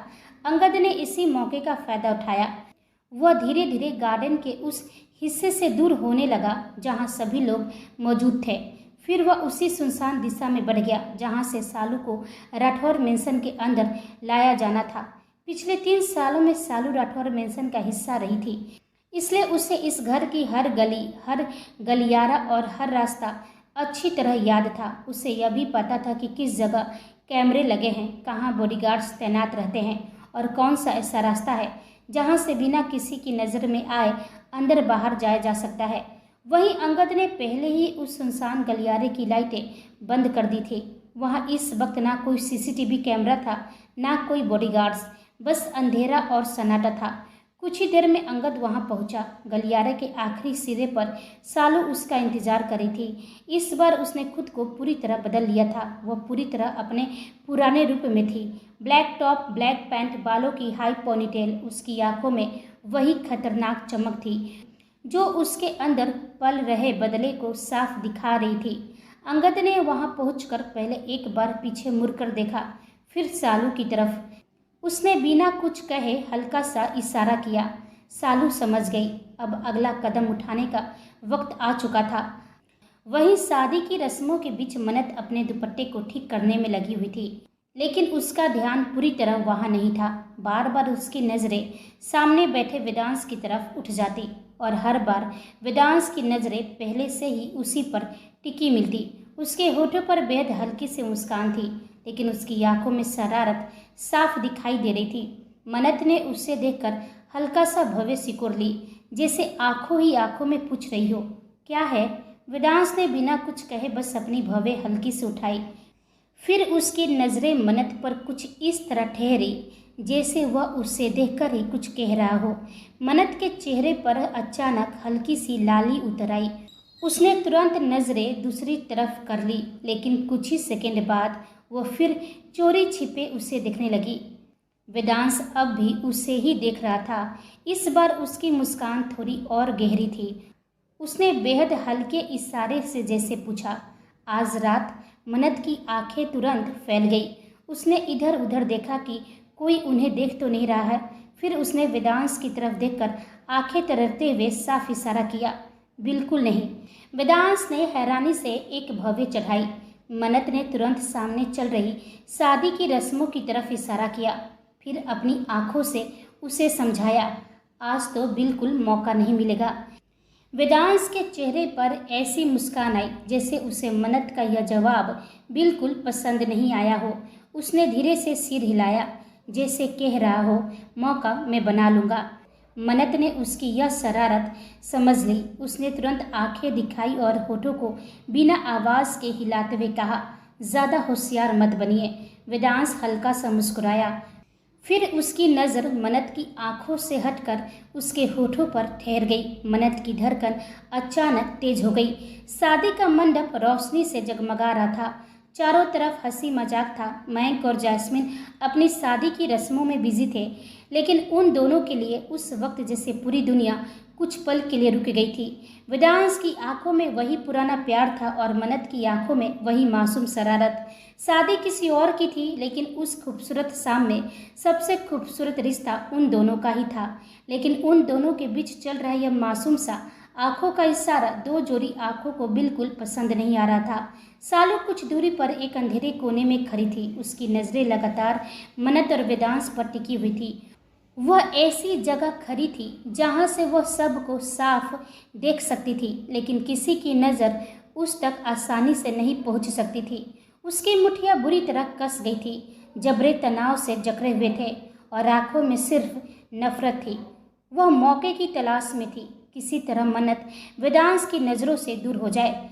Speaker 1: अंगद ने इसी मौके का फायदा उठाया। वह धीरे धीरे गार्डन के उस हिस्से से दूर होने लगा जहां सभी लोग मौजूद थे। फिर वह उसी सुनसान दिशा में बढ़ गया जहां से सालू को राठौर मेंशन के अंदर लाया जाना था। पिछले 3 सालों में सालू राठौर मेंशन का हिस्सा रही थी, इसलिए उसे इस घर की हर गली, हर गलियारा और हर रास्ता अच्छी तरह याद था। उसे यह भी पता था कि किस जगह कैमरे लगे हैं, कहाँ बॉडीगार्ड्स तैनात रहते हैं और कौन सा ऐसा रास्ता है जहां से बिना किसी की नज़र में आए अंदर बाहर जाया जा सकता है। वहीं अंगद ने पहले ही उस सुनसान गलियारे की लाइटें बंद कर दी थी। वहां इस वक्त ना कोई सीसीटीवी कैमरा था, ना कोई बॉडीगार्ड्स, बस अंधेरा और सन्नाटा था। कुछ ही देर में अंगद वहां पहुंचा। गलियारे के आखिरी सिरे पर सालू उसका इंतजार कर रही थी। इस बार उसने खुद को पूरी तरह बदल लिया था। वह पूरी तरह अपने पुराने रूप में थी। ब्लैक टॉप, ब्लैक पैंट, बालों की हाई पोनीटेल। उसकी आंखों में वही खतरनाक चमक थी जो उसके अंदर पल रहे बदले को साफ दिखा रही थी। अंगद ने वहां पहुंचकर पहले एक बार पीछे मुड़कर देखा, फिर सालू की तरफ। उसने बिना कुछ कहे हल्का सा इशारा किया। सालू समझ गई, अब अगला कदम उठाने का वक्त आ चुका था। वहीं शादी की रस्मों के बीच मन्नत अपने दुपट्टे को ठीक करने में लगी हुई थी, लेकिन उसका ध्यान पूरी तरह वहां नहीं था। बार बार उसकी नज़रें सामने बैठे वेदांश की तरफ उठ जाती और हर बार वेदांश की नज़रें पहले से ही उसी पर टिकी मिलती। उसके होठों पर बेहद हल्की सी मुस्कान थी, लेकिन उसकी आंखों में शरारत साफ दिखाई दे रही थी। मन्नत ने उसे देखकर हल्का सा भव्य सिकोड़ ली, जैसे आंखों ही आंखों में पूछ रही हो, क्या है? वेदांश ने बिना कुछ कहे बस अपनी भवें हल्की से उठाई। फिर उसकी नज़रें मन्नत पर कुछ इस तरह ठहरी जैसे वह उसे देखकर ही कुछ कह रहा हो। मन्नत के चेहरे पर अचानक हल्की सी लाली उतर आई। उसने तुरंत नज़रें दूसरी तरफ कर ली, लेकिन कुछ ही सेकंड बाद वह फिर चोरी छिपे उसे देखने लगी। वेदांश अब भी उसे ही देख रहा था। इस बार उसकी मुस्कान थोड़ी और गहरी थी। उसने बेहद हल्के इशारे से जैसे पूछा, आज रात? मन्नत की आंखें तुरंत फैल गई। उसने इधर उधर देखा कि कोई उन्हें देख तो नहीं रहा है। फिर उसने वेदांश की तरफ देखकर आंखें तरते हुए साफ इशारा किया, बिल्कुल नहीं। वेदांश ने हैरानी से एक भवें चढ़ाई। मन्नत ने तुरंत सामने चल रही शादी की रस्मों की तरफ इशारा किया, फिर अपनी आंखों से उसे समझाया, आज तो बिल्कुल मौका नहीं मिलेगा। वेदांश के चेहरे पर ऐसी मुस्कान आई जैसे उसे मन्नत का यह जवाब बिल्कुल पसंद नहीं आया हो। उसने धीरे से सिर हिलाया, जैसे कह रहा हो, मौका मैं बना लूँगा। मन्नत ने उसकी यह शरारत समझ ली। उसने तुरंत आंखें दिखाई और होठों को बिना आवाज़ के हिलाते हुए कहा, ज़्यादा होशियार मत बनिए। वेदांश हल्का सा मुस्कुराया। फिर उसकी नज़र मन्नत की आंखों से हटकर उसके होठों पर ठहर गई। मन्नत की धड़कन अचानक तेज हो गई। शादी का मंडप रोशनी से जगमगा रहा था। चारों तरफ हंसी मजाक था। मयंक और जैस्मिन अपनी शादी की रस्मों में बिजी थे, लेकिन उन दोनों के लिए उस वक्त जैसे पूरी दुनिया कुछ पल के लिए रुक गई थी। वेदांश की आंखों में वही पुराना प्यार था और मन्नत की आंखों में वही मासूम शरारत। शादी किसी और की थी, लेकिन उस खूबसूरत शाम में सबसे खूबसूरत रिश्ता उन दोनों का ही था। लेकिन उन दोनों के बीच चल रहा यह मासूम सा आंखों का इशारा दो जोड़ी आंखों को बिल्कुल पसंद नहीं आ रहा था। सालू कुछ दूरी पर एक अंधेरे कोने में खड़ी थी। उसकी नज़रें लगातार मन्नत और वेदांश पर टिकी हुई थी। वह ऐसी जगह खड़ी थी जहाँ से वह सब को साफ देख सकती थी, लेकिन किसी की नज़र उस तक आसानी से नहीं पहुँच सकती थी। उसकी मुठ्ठियाँ बुरी तरह कस गई थी, जबरे तनाव से जकड़े हुए थे और आंखों में सिर्फ नफरत थी। वह मौके की तलाश में थी, किसी तरह मन्नत वेदांश की नज़रों से दूर हो जाए।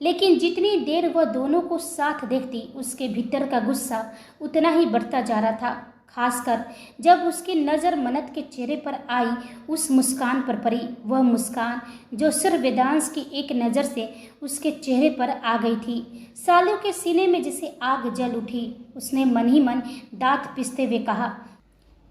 Speaker 1: लेकिन जितनी देर वह दोनों को साथ देखती, उसके भीतर का गुस्सा उतना ही बढ़ता जा रहा था, खासकर जब उसकी नज़र मन्नत के चेहरे पर आई, उस मुस्कान पर पड़ी। वह मुस्कान जो सिर्फ वेदांश की एक नज़र से उसके चेहरे पर आ गई थी। सालों के सीने में जैसे आग जल उठी। उसने मन ही मन दांत पिसते हुए कहा,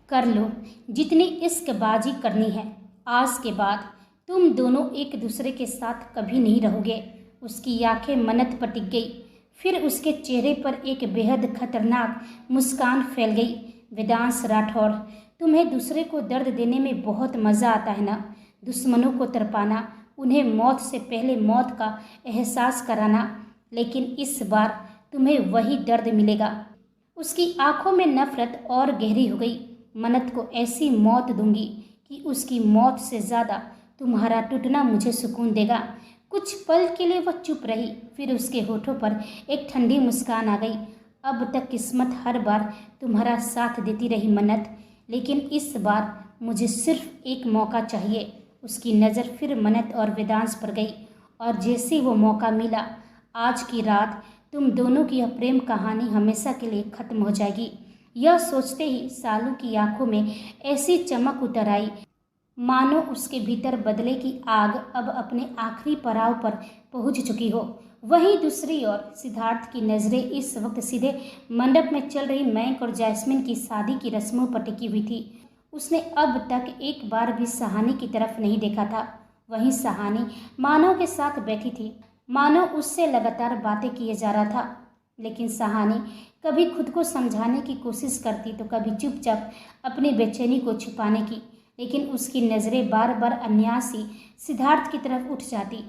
Speaker 1: कर लो जितनी इश्कबाजी करनी है, आज के बाद तुम दोनों एक दूसरे के साथ कभी नहीं रहोगे। उसकी आंखें मन्नत पर टिक गई, फिर उसके चेहरे पर एक बेहद खतरनाक मुस्कान फैल गई। वेदांश राठौर, तुम्हें दूसरे को दर्द देने में बहुत मज़ा आता है ना? दुश्मनों को तड़पाना, उन्हें मौत से पहले मौत का एहसास कराना, लेकिन इस बार तुम्हें वही दर्द मिलेगा। उसकी आंखों में नफरत और गहरी हो गई। मन्नत को ऐसी मौत दूंगी कि उसकी मौत से ज़्यादा तुम्हारा टूटना मुझे सुकून देगा। कुछ पल के लिए वह चुप रही, फिर उसके होठों पर एक ठंडी मुस्कान आ गई। अब तक किस्मत हर बार तुम्हारा साथ देती रही मन्नत, लेकिन इस बार मुझे सिर्फ एक मौका चाहिए। उसकी नज़र फिर मन्नत और वेदांश पर गई, और जैसे वो मौका मिला, आज की रात तुम दोनों की यह प्रेम कहानी हमेशा के लिए ख़त्म हो जाएगी। यह सोचते ही सालू की आंखों में ऐसी चमक उतर आई, मानो उसके भीतर बदले की आग अब अपने आखिरी पड़ाव पर पहुंच चुकी हो। वहीं दूसरी ओर सिद्धार्थ की नज़रें इस वक्त सीधे मंडप में चल रही मयंक और जैस्मिन की शादी की रस्मों पर टिकी हुई थी। उसने अब तक एक बार भी सहानी की तरफ नहीं देखा था। वहीं सहानी मानव के साथ बैठी थी, मानो उससे लगातार बातें किए जा रहा था। लेकिन सहानी कभी खुद को समझाने की कोशिश करती तो कभी चुपचाप अपनी बेचैनी को छुपाने की, लेकिन उसकी नज़रें बार बार अन्यासी सिद्धार्थ की तरफ उठ जाती।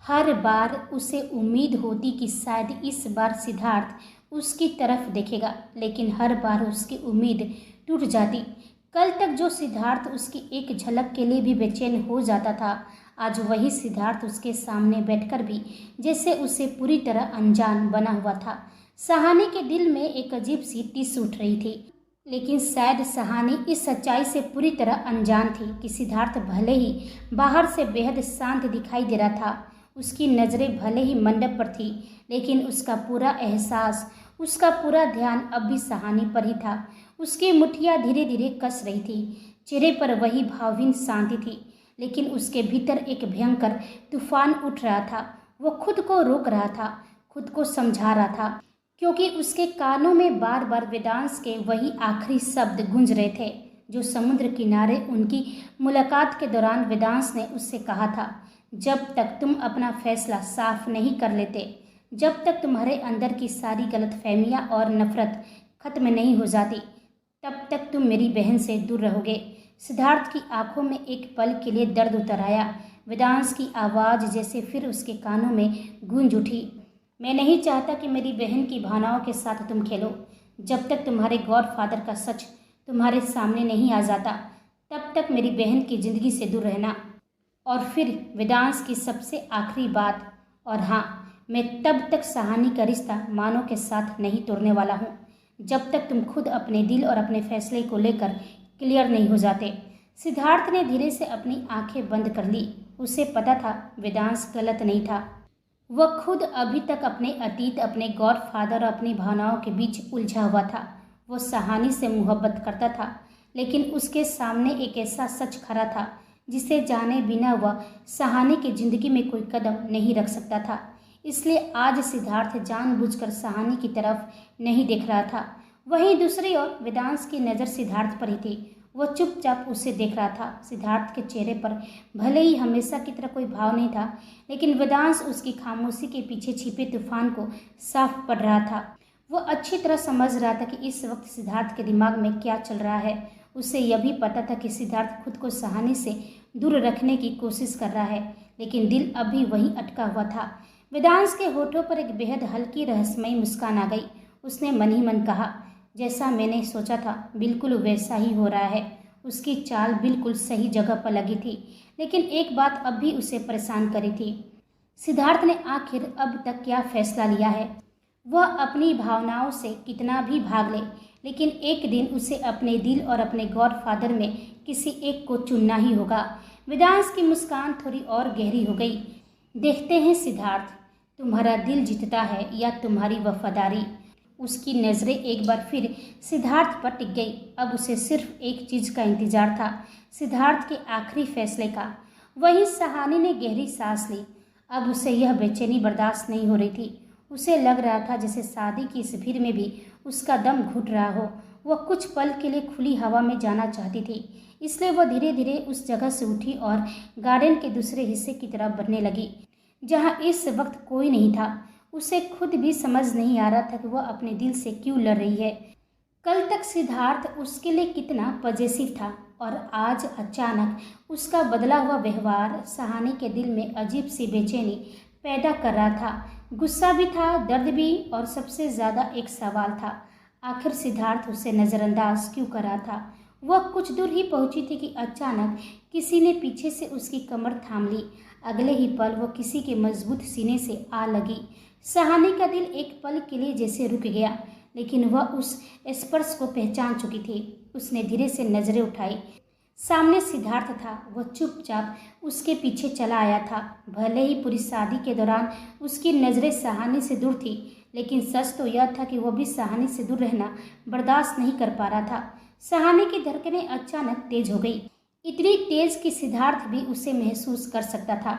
Speaker 1: हर बार उसे उम्मीद होती कि शायद इस बार सिद्धार्थ उसकी तरफ देखेगा, लेकिन हर बार उसकी उम्मीद टूट जाती। कल तक जो सिद्धार्थ उसकी एक झलक के लिए भी बेचैन हो जाता था, आज वही सिद्धार्थ उसके सामने बैठकर भी जैसे उसे पूरी तरह अनजान बना हुआ था। सहानी के दिल में एक अजीब सी टिस उठ रही थी, लेकिन शायद सहानी इस सच्चाई से पूरी तरह अनजान थी कि सिद्धार्थ भले ही बाहर से बेहद शांत दिखाई दे रहा था, उसकी नज़रें भले ही मंडप पर थी, लेकिन उसका पूरा एहसास, उसका पूरा ध्यान अब भी सहानी पर ही था। उसकी मुठ्ठियाँ धीरे धीरे कस रही थी, चेहरे पर वही भावहीन शांति थी, लेकिन उसके भीतर एक भयंकर तूफान उठ रहा था। वो खुद को रोक रहा था, खुद को समझा रहा था, क्योंकि उसके कानों में बार बार वेदांश के वही आखिरी शब्द गूंज रहे थे जो समुद्र किनारे उनकी मुलाकात के दौरान वेदांश ने उससे कहा था। जब तक तुम अपना फैसला साफ नहीं कर लेते, जब तक तुम्हारे अंदर की सारी गलतफहमियां और नफरत खत्म नहीं हो जाती, तब तक तुम मेरी बहन से दूर रहोगे। सिद्धार्थ की आंखों में एक पल के लिए दर्द उतर आया। वेदांश की आवाज़ जैसे फिर उसके कानों में गूंज उठी, मैं नहीं चाहता कि मेरी बहन की भावनाओं के साथ तुम खेलो। जब तक तुम्हारे गॉडफादर का सच तुम्हारे सामने नहीं आ जाता, तब तक मेरी बहन की ज़िंदगी से दूर रहना। और फिर वेदांश की सबसे आखिरी बात, और हाँ, मैं तब तक सहानी का रिश्ता मानव के साथ नहीं तोड़ने वाला हूँ, जब तक तुम खुद अपने दिल और अपने फैसले को लेकर क्लियर नहीं हो जाते। सिद्धार्थ ने धीरे से अपनी आंखें बंद कर ली। उसे पता था वेदांश गलत नहीं था। वह खुद अभी तक अपने अतीत, अपने गॉडफादर और अपनी भावनाओं के बीच उलझा हुआ था। वो सहानी से मोहब्बत करता था, लेकिन उसके सामने एक ऐसा सच खड़ा था जिसे जाने बिना वह सहानी की ज़िंदगी में कोई कदम नहीं रख सकता था। इसलिए आज सिद्धार्थ जानबूझकर सहानी की तरफ नहीं देख रहा था। वहीं दूसरी ओर वेदांश की नज़र सिद्धार्थ पर ही थी। वह चुपचाप उसे देख रहा था। सिद्धार्थ के चेहरे पर भले ही हमेशा की तरह कोई भाव नहीं था, लेकिन वेदांश उसकी खामोशी के पीछे छिपे तूफान को साफ पढ़ रहा था। वह अच्छी तरह समझ रहा था कि इस वक्त सिद्धार्थ के दिमाग में क्या चल रहा है। उसे यह भी पता था कि सिद्धार्थ खुद को सहानी से दूर रखने की कोशिश कर रहा है, लेकिन दिल अभी वहीं अटका हुआ था। वेदांश के होठों पर एक बेहद हल्की रहस्यमयी मुस्कान आ गई। उसने मन ही मन कहा, जैसा मैंने सोचा था बिल्कुल वैसा ही हो रहा है। उसकी चाल बिल्कुल सही जगह पर लगी थी, लेकिन एक बात अब भी उसे परेशान करी थी। सिद्धार्थ ने आखिर अब तक क्या फैसला लिया है? वह अपनी भावनाओं से कितना भी भाग ले, लेकिन एक दिन उसे अपने दिल और अपने गॉडफादर में किसी एक को चुनना ही होगा। वेदांश की मुस्कान थोड़ी और गहरी हो गई। देखते हैं सिद्धार्थ, तुम्हारा दिल जीतता है या तुम्हारी वफादारी। उसकी नज़रें एक बार फिर सिद्धार्थ पर टिक गई। अब उसे सिर्फ एक चीज़ का इंतजार था, सिद्धार्थ के आखिरी फैसले का। वहीं सहानी ने गहरी सांस ली। अब उसे यह बेचैनी बर्दाश्त नहीं हो रही थी। उसे लग रहा था जैसे शादी की इस भीड़ में भी उसका दम घुट रहा हो। वह कुछ पल के लिए खुली हवा में जाना चाहती थी, इसलिए वह धीरे धीरे उस जगह से उठी और गार्डन के दूसरे हिस्से की तरफ बढ़ने लगी, जहाँ इस वक्त कोई नहीं था। उसे खुद भी समझ नहीं आ रहा था कि वह अपने दिल से क्यों लड़ रही है। कल तक सिद्धार्थ उसके लिए कितना पॉजिटिव था और आज अचानक उसका बदला हुआ व्यवहार सहानी के दिल में अजीब सी बेचैनी पैदा कर रहा था। गुस्सा भी था, दर्द भी, और सबसे ज़्यादा एक सवाल था, आखिर सिद्धार्थ उसे नज़रअंदाज क्यों कर रहा था। वह कुछ दूर ही पहुंची थी कि अचानक किसी ने पीछे से उसकी कमर थाम ली। अगले ही पल वह किसी के मजबूत सीने से आ लगी। सहानी का दिल एक पल के लिए जैसे रुक गया, लेकिन वह उस स्पर्श को पहचान चुकी थी। उसने धीरे से नजरें उठाई। सामने सिद्धार्थ था। वह चुपचाप उसके पीछे चला आया था। भले ही पूरी शादी के दौरान उसकी नज़रें सहानी से दूर थी, लेकिन सच तो यह था कि वह भी सहानी से दूर रहना बर्दाश्त नहीं कर पा रहा था। सहानी की धड़कनें अचानक तेज हो गई, इतनी तेज कि सिद्धार्थ भी उसे महसूस कर सकता था।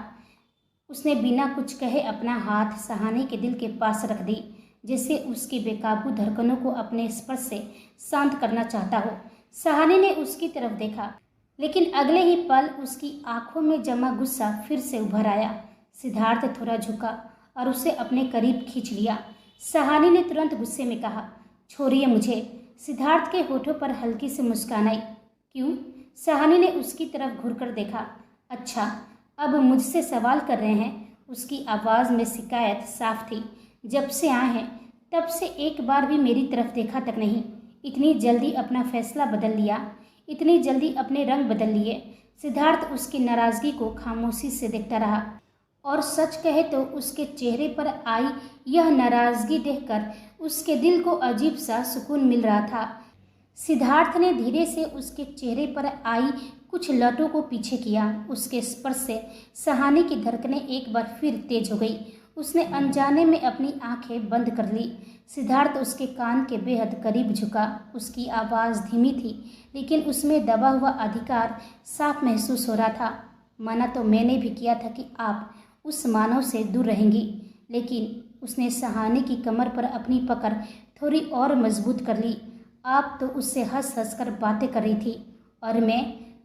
Speaker 1: उसने बिना कुछ कहे अपना हाथ सहानी के दिल के पास रख दी, जैसे उसकी बेकाबू धड़कनों को अपने स्पर्श से शांत करना चाहता हो। सहानी ने उसकी तरफ देखा, लेकिन अगले ही पल उसकी आंखों में जमा गुस्सा फिर से उभर आया। सिद्धार्थ थोड़ा झुका और उसे अपने करीब खींच लिया। सहानी ने तुरंत गुस्से में कहा, छोड़िए मुझे। सिद्धार्थ के होठों पर हल्की सी मुस्कान आई। क्यों? सहानी ने उसकी तरफ घूरकर देखा। अच्छा, अब मुझसे सवाल कर रहे हैं? उसकी आवाज़ में शिकायत साफ थी। जब से आए हैं तब से एक बार भी मेरी तरफ देखा तक नहीं। इतनी जल्दी अपना फैसला बदल लिया, इतनी जल्दी अपने रंग बदल लिए। सिद्धार्थ उसकी नाराज़गी को खामोशी से देखता रहा, और सच कहे तो उसके चेहरे पर आई यह नाराज़गी देखकर उसके दिल को अजीब सा सुकून मिल रहा था। सिद्धार्थ ने धीरे से उसके चेहरे पर आई कुछ लटों को पीछे किया। उसके स्पर्श से सहानी की धड़कनें एक बार फिर तेज हो गई। उसने अनजाने में अपनी आंखें बंद कर ली। सिद्धार्थ उसके कान के बेहद करीब झुका। उसकी आवाज़ धीमी थी, लेकिन उसमें दबा हुआ अधिकार साफ महसूस हो रहा था। माना तो मैंने भी किया था कि आप उस मानव से दूर रहेंगी, लेकिन उसने सहानी की कमर पर अपनी पकड़ थोड़ी और मजबूत कर ली। आप तो उससे हंस हंस कर बातें कर रही थी और मैं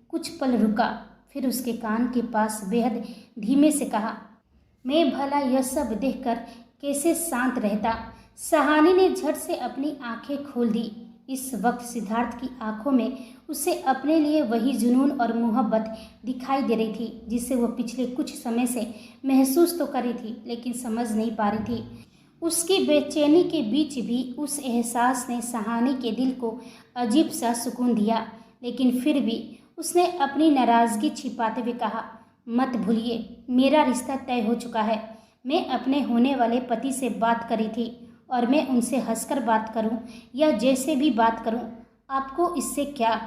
Speaker 1: कुछ पल रुका, फिर उसके कान के पास बेहद धीमे से कहा, मैं भला यह सब देखकर कैसे शांत रहता। सहानी ने झट से अपनी आंखें खोल दी। इस वक्त सिद्धार्थ की आंखों में उसे अपने लिए वही जुनून और मोहब्बत दिखाई दे रही थी, जिसे वो पिछले कुछ समय से महसूस तो कर रही थी, लेकिन समझ नहीं पा रही थी। उसकी बेचैनी के बीच भी उस एहसास ने सहानी के दिल को अजीब सा सुकून दिया, लेकिन फिर भी उसने अपनी नाराज़गी छिपाते हुए कहा, मत भूलिए, मेरा रिश्ता तय हो चुका है। मैं अपने होने वाले पति से बात करी थी और मैं उनसे हंसकर बात करूं या जैसे भी बात करूं, आपको इससे क्या?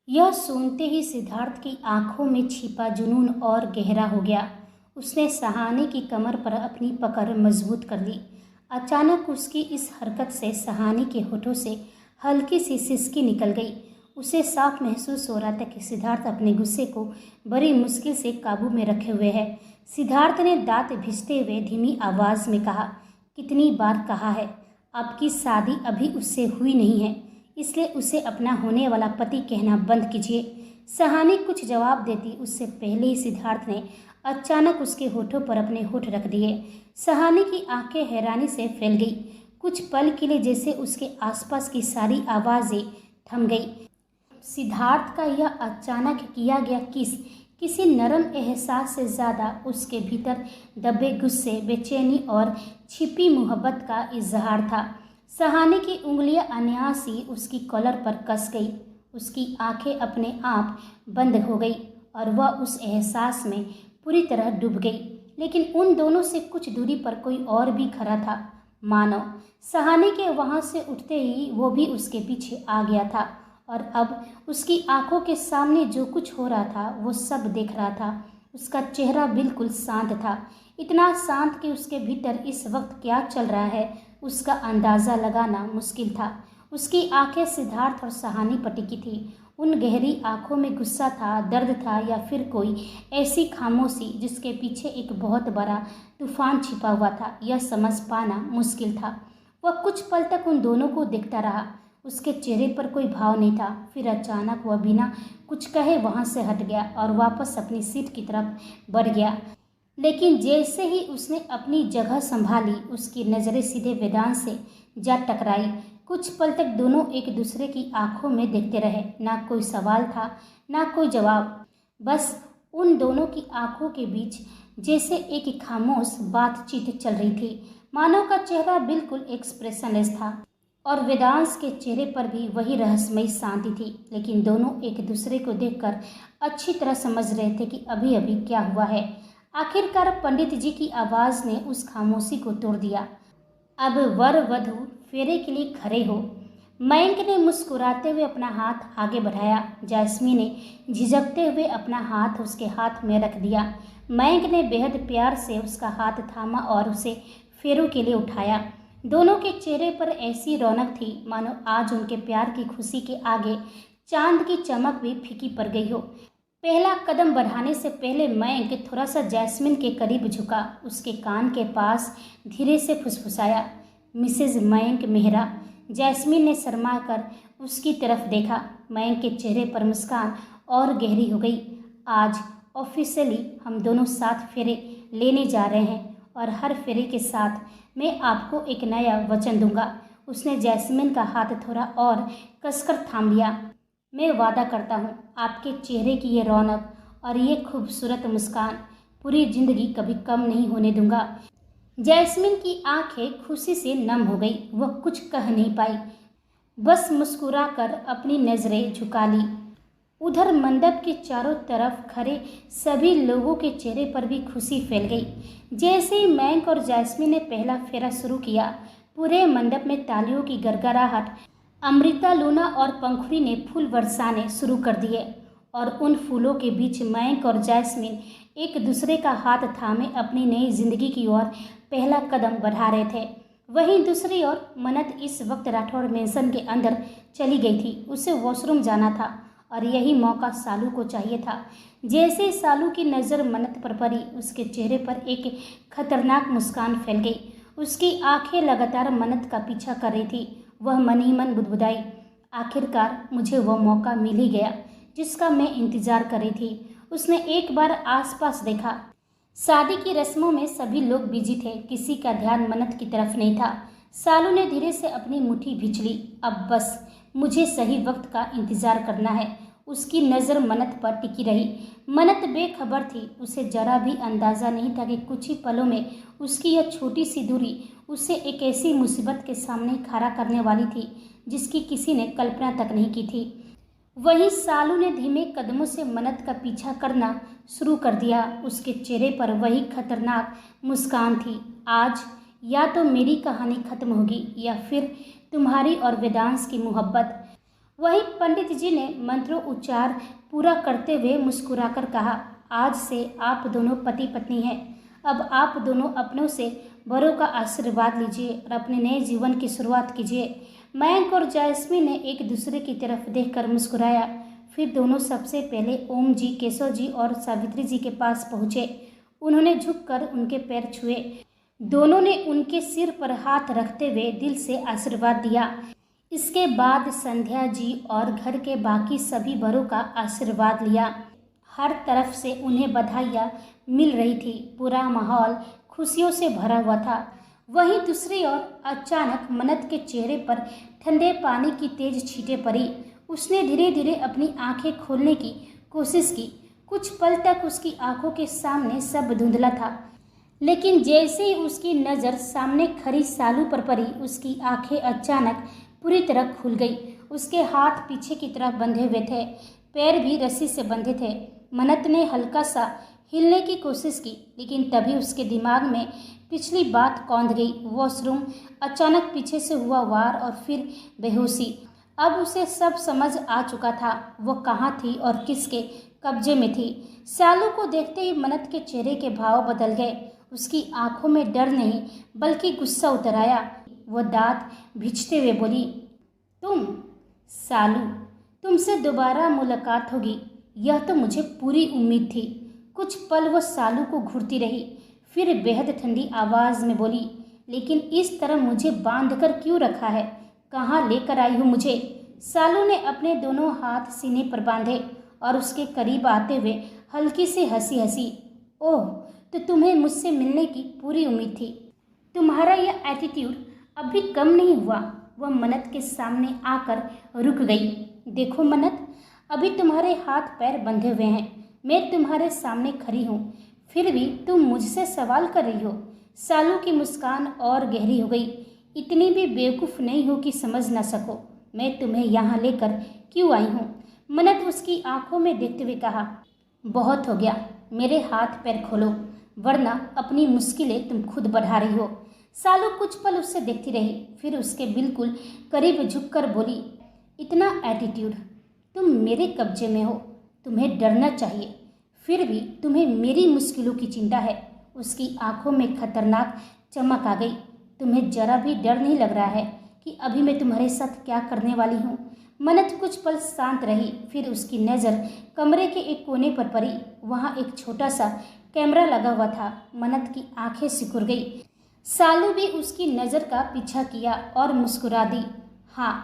Speaker 1: यह सुनते ही सिद्धार्थ की आंखों में छिपा जुनून और गहरा हो गया। उसने सहानी की कमर पर अपनी पकड़ मजबूत कर ली। अचानक उसकी इस हरकत से सहानी के होठों से हल्की सी सिसकी निकल गई। उसे साफ महसूस हो रहा था कि सिद्धार्थ अपने गुस्से को बड़ी मुश्किल से काबू में रखे हुए है। सिद्धार्थ ने दांत भिसते हुए धीमी आवाज़ में कहा, कितनी बार कहा है, आपकी शादी अभी उससे हुई नहीं है, इसलिए उसे अपना होने वाला पति कहना बंद कीजिए। सहानी कुछ जवाब देती उससे पहले ही सिद्धार्थ ने अचानक उसके होठों पर अपने होठ रख दिए। सहानी की आंखें हैरानी से फैल गई। कुछ पल के लिए जैसे उसके आसपास की सारी आवाज़ें थम गई। सिद्धार्थ का यह अचानक किया गया किसी नरम एहसास से ज़्यादा उसके भीतर दबे गुस्से, बेचैनी और छिपी मोहब्बत का इजहार था। सहानी की उंगलियां अनायास ही उसकी कॉलर पर कस गई उसकी आंखें अपने आप बंद हो गई और वह उस एहसास में पूरी तरह डूब गई। लेकिन उन दोनों से कुछ दूरी पर कोई और भी खड़ा था। मानो सहानी के वहाँ से उठते ही वो भी उसके पीछे आ गया था और अब उसकी आंखों के सामने जो कुछ हो रहा था वो सब देख रहा था। उसका चेहरा बिल्कुल शांत था, इतना शांत कि उसके भीतर इस वक्त क्या चल रहा है उसका अंदाज़ा लगाना मुश्किल था। उसकी आंखें सिद्धार्थ और सहानी पर टिकी थी। उन गहरी आंखों में गुस्सा था, दर्द था या फिर कोई ऐसी खामोशी जिसके पीछे एक बहुत बड़ा तूफान छिपा हुआ था, यह समझ पाना मुश्किल था। वह कुछ पल तक उन दोनों को देखता रहा। उसके चेहरे पर कोई भाव नहीं था। फिर अचानक वह बिना कुछ कहे वहाँ से हट गया और वापस अपनी सीट की तरफ बढ़ गया। लेकिन जैसे ही उसने अपनी जगह संभाली, उसकी नज़रें सीधे वेदांत से जा टकराई। कुछ पल तक दोनों एक दूसरे की आंखों में देखते रहे। ना कोई सवाल था, ना कोई जवाब। बस उन दोनों की आंखों के बीच जैसे एक खामोश बातचीत चल रही थी। मानव का चेहरा बिल्कुल एक्सप्रेशनलेस था और वेदांश के चेहरे पर भी वही रहस्यमयी शांति थी। लेकिन दोनों एक दूसरे को देखकर अच्छी तरह समझ रहे थे कि अभी अभी क्या हुआ है। आखिरकार पंडित जी की आवाज़ ने उस खामोशी को तोड़ दिया। अब वर वधू फेरे के लिए खड़े हो। मयंक ने मुस्कुराते हुए अपना हाथ आगे बढ़ाया। जैस्मी ने झिझकते हुए अपना हाथ उसके हाथ में रख दिया। मयंक ने बेहद प्यार से उसका हाथ थामा और उसे फेरों के लिए उठाया। दोनों के चेहरे पर ऐसी रौनक थी मानो आज उनके प्यार की खुशी के आगे चांद की चमक भी फीकी पड़ गई हो। पहला कदम बढ़ाने से पहले मयंक थोड़ा सा जैस्मिन के करीब झुका, उसके कान के पास धीरे से फुसफुसाया, मिसेज मयंक मेहरा। जैस्मिन ने शर्मा कर उसकी तरफ देखा। मयंक के चेहरे पर मुस्कान और गहरी हो गई। आज ऑफिशियली हम दोनों साथ फेरे लेने जा रहे हैं और हर फेरे के साथ मैं आपको एक नया वचन दूंगा। उसने जैस्मिन का हाथ थोड़ा और कसकर थाम लिया। मैं वादा करता हूँ आपके चेहरे की ये रौनक और ये खूबसूरत मुस्कान पूरी जिंदगी कभी कम नहीं होने दूंगा। जैस्मिन की आंखें खुशी से नम हो गई। वह कुछ कह नहीं पाई, बस मुस्कुरा कर अपनी नज़रें झुका ली। उधर मंडप के चारों तरफ खड़े सभी लोगों के चेहरे पर भी खुशी फैल गई। जैसे ही मयंक और जैस्मिन ने पहला फेरा शुरू किया, पूरे मंडप में तालियों की गड़गड़ाहट। अमृता, लूना और पंखुड़ी ने फूल बरसाने शुरू कर दिए और उन फूलों के बीच मयंक और जैस्मिन एक दूसरे का हाथ थामे अपनी नई जिंदगी की ओर पहला कदम बढ़ा रहे थे। वहीं दूसरी ओर मन्नत इस वक्त राठौड़ मेंशन के अंदर चली गई थी। उसे वॉशरूम जाना था और यही मौका सालू को चाहिए था। जैसे सालू की नज़र मन्नत पर पड़ी, उसके चेहरे पर एक खतरनाक मुस्कान फैल गई। उसकी आंखें लगातार मन्नत का पीछा कर रही थी। वह मन ही मन बुदबुदाई, आखिरकार मुझे वह मौका मिल ही गया जिसका मैं इंतज़ार कर रही थी। उसने एक बार आसपास देखा। शादी की रस्मों में सभी लोग बिजी थे, किसी का ध्यान मन्नत की तरफ नहीं था। सालू ने धीरे से अपनी मुट्ठी भींच ली। अब बस मुझे सही वक्त का इंतज़ार करना है। उसकी नज़र मन्नत पर टिकी रही। मन्नत बेखबर थी। उसे जरा भी अंदाज़ा नहीं था कि कुछ ही पलों में उसकी यह छोटी सी दूरी उसे एक ऐसी मुसीबत के सामने खड़ा करने वाली थी जिसकी किसी ने कल्पना तक नहीं की थी। वहीं सालू ने धीमे कदमों से मन्नत का पीछा करना शुरू कर दिया। उसके चेहरे पर वही खतरनाक मुस्कान थी। आज या तो मेरी कहानी खत्म होगी या फिर तुम्हारी और वेदांश की मोहब्बत। वहीं पंडित जी ने मंत्रों उच्चार पूरा करते हुए मुस्कुराकर कहा, आज से आप दोनों पति पत्नी हैं। अब आप दोनों अपनों से बड़ों का आशीर्वाद लीजिए और अपने नए जीवन की शुरुआत कीजिए। मयंक और जैस्मिन ने एक दूसरे की तरफ देखकर मुस्कुराया। फिर दोनों सबसे पहले ओम जी, केशव जी और सावित्री जी के पास पहुँचे। उन्होंने झुककर उनके पैर छुए। दोनों ने उनके सिर पर हाथ रखते हुए दिल से आशीर्वाद दिया। इसके बाद संध्या जी और घर के बाकी सभी बड़ों का आशीर्वाद लिया। हर तरफ से उन्हें बधाइयाँ मिल रही थी। पूरा माहौल खुशियों से भरा हुआ था। वहीं दूसरी ओर अचानक मन्नत के चेहरे पर ठंडे पानी की तेज छींटें पड़ी। उसने धीरे धीरे अपनी आंखें खोलने की कोशिश की। कुछ पल तक उसकी आंखों के सामने सब धुंधला था, लेकिन जैसे ही उसकी नज़र सामने खड़ी सालू पर पड़ी, उसकी आंखें अचानक पूरी तरह खुल गई। उसके हाथ पीछे की तरफ बंधे हुए थे, पैर भी रस्सी से बंधे थे। मन्नत ने हल्का सा हिलने की कोशिश की, लेकिन तभी उसके दिमाग में पिछली बात कौंध गई। वॉशरूम, अचानक पीछे से हुआ वार और फिर बेहोशी। अब उसे सब समझ आ चुका था, वो कहाँ थी और किसके कब्जे में थी। सालू को देखते ही मन्नत के चेहरे के भाव बदल गए। उसकी आंखों में डर नहीं बल्कि गुस्सा उतर आया। वो दांत भींचते हुए बोली, तुम सालू, तुमसे दोबारा मुलाकात होगी, यह तो मुझे पूरी उम्मीद थी। कुछ पल वो सालू को घूरती रही, फिर बेहद ठंडी आवाज़ में बोली, लेकिन इस तरह मुझे बांधकर क्यों रखा है? कहाँ लेकर आई हो मुझे? सालू ने अपने दोनों हाथ सीने पर बांधे और उसके करीब आते हुए हल्की सी हंसी हंसी। ओह, तो तुम्हें मुझसे मिलने की पूरी उम्मीद थी। तुम्हारा यह एटीट्यूड अभी कम नहीं हुआ। वह मन्नत के सामने आकर रुक गई। देखो मन्नत, अभी तुम्हारे हाथ पैर बंधे हुए हैं, मैं तुम्हारे सामने खड़ी हूँ, फिर भी तुम मुझसे सवाल कर रही हो। सालू की मुस्कान और गहरी हो गई। इतनी भी बेवकूफ़ नहीं हो कि समझ ना सको मैं तुम्हें यहाँ लेकर क्यों आई हूँ। मन्नत उसकी आंखों में देखते हुए कहा, बहुत हो गया, मेरे हाथ पैर खोलो, वरना अपनी मुश्किलें तुम खुद बढ़ा रही हो। सालू कुछ पल उससे देखती रही, फिर उसके बिल्कुल करीब झुककर बोली, इतना एटीट्यूड, तुम मेरे कब्जे में हो, तुम्हें डरना चाहिए, फिर भी तुम्हें मेरी मुश्किलों की चिंता है। उसकी आंखों में खतरनाक चमक आ गई। तुम्हें जरा भी डर नहीं लग रहा है कि अभी मैं तुम्हारे साथ क्या करने वाली हूँ? मन्नत कुछ पल शांत रही, फिर उसकी नज़र कमरे के एक कोने पर पड़ी। वहाँ एक छोटा सा कैमरा लगा हुआ था। मन्नत की आंखें सिकुड़ गई। सालू भी उसकी नज़र का पीछा किया और मुस्कुरा दी। हाँ,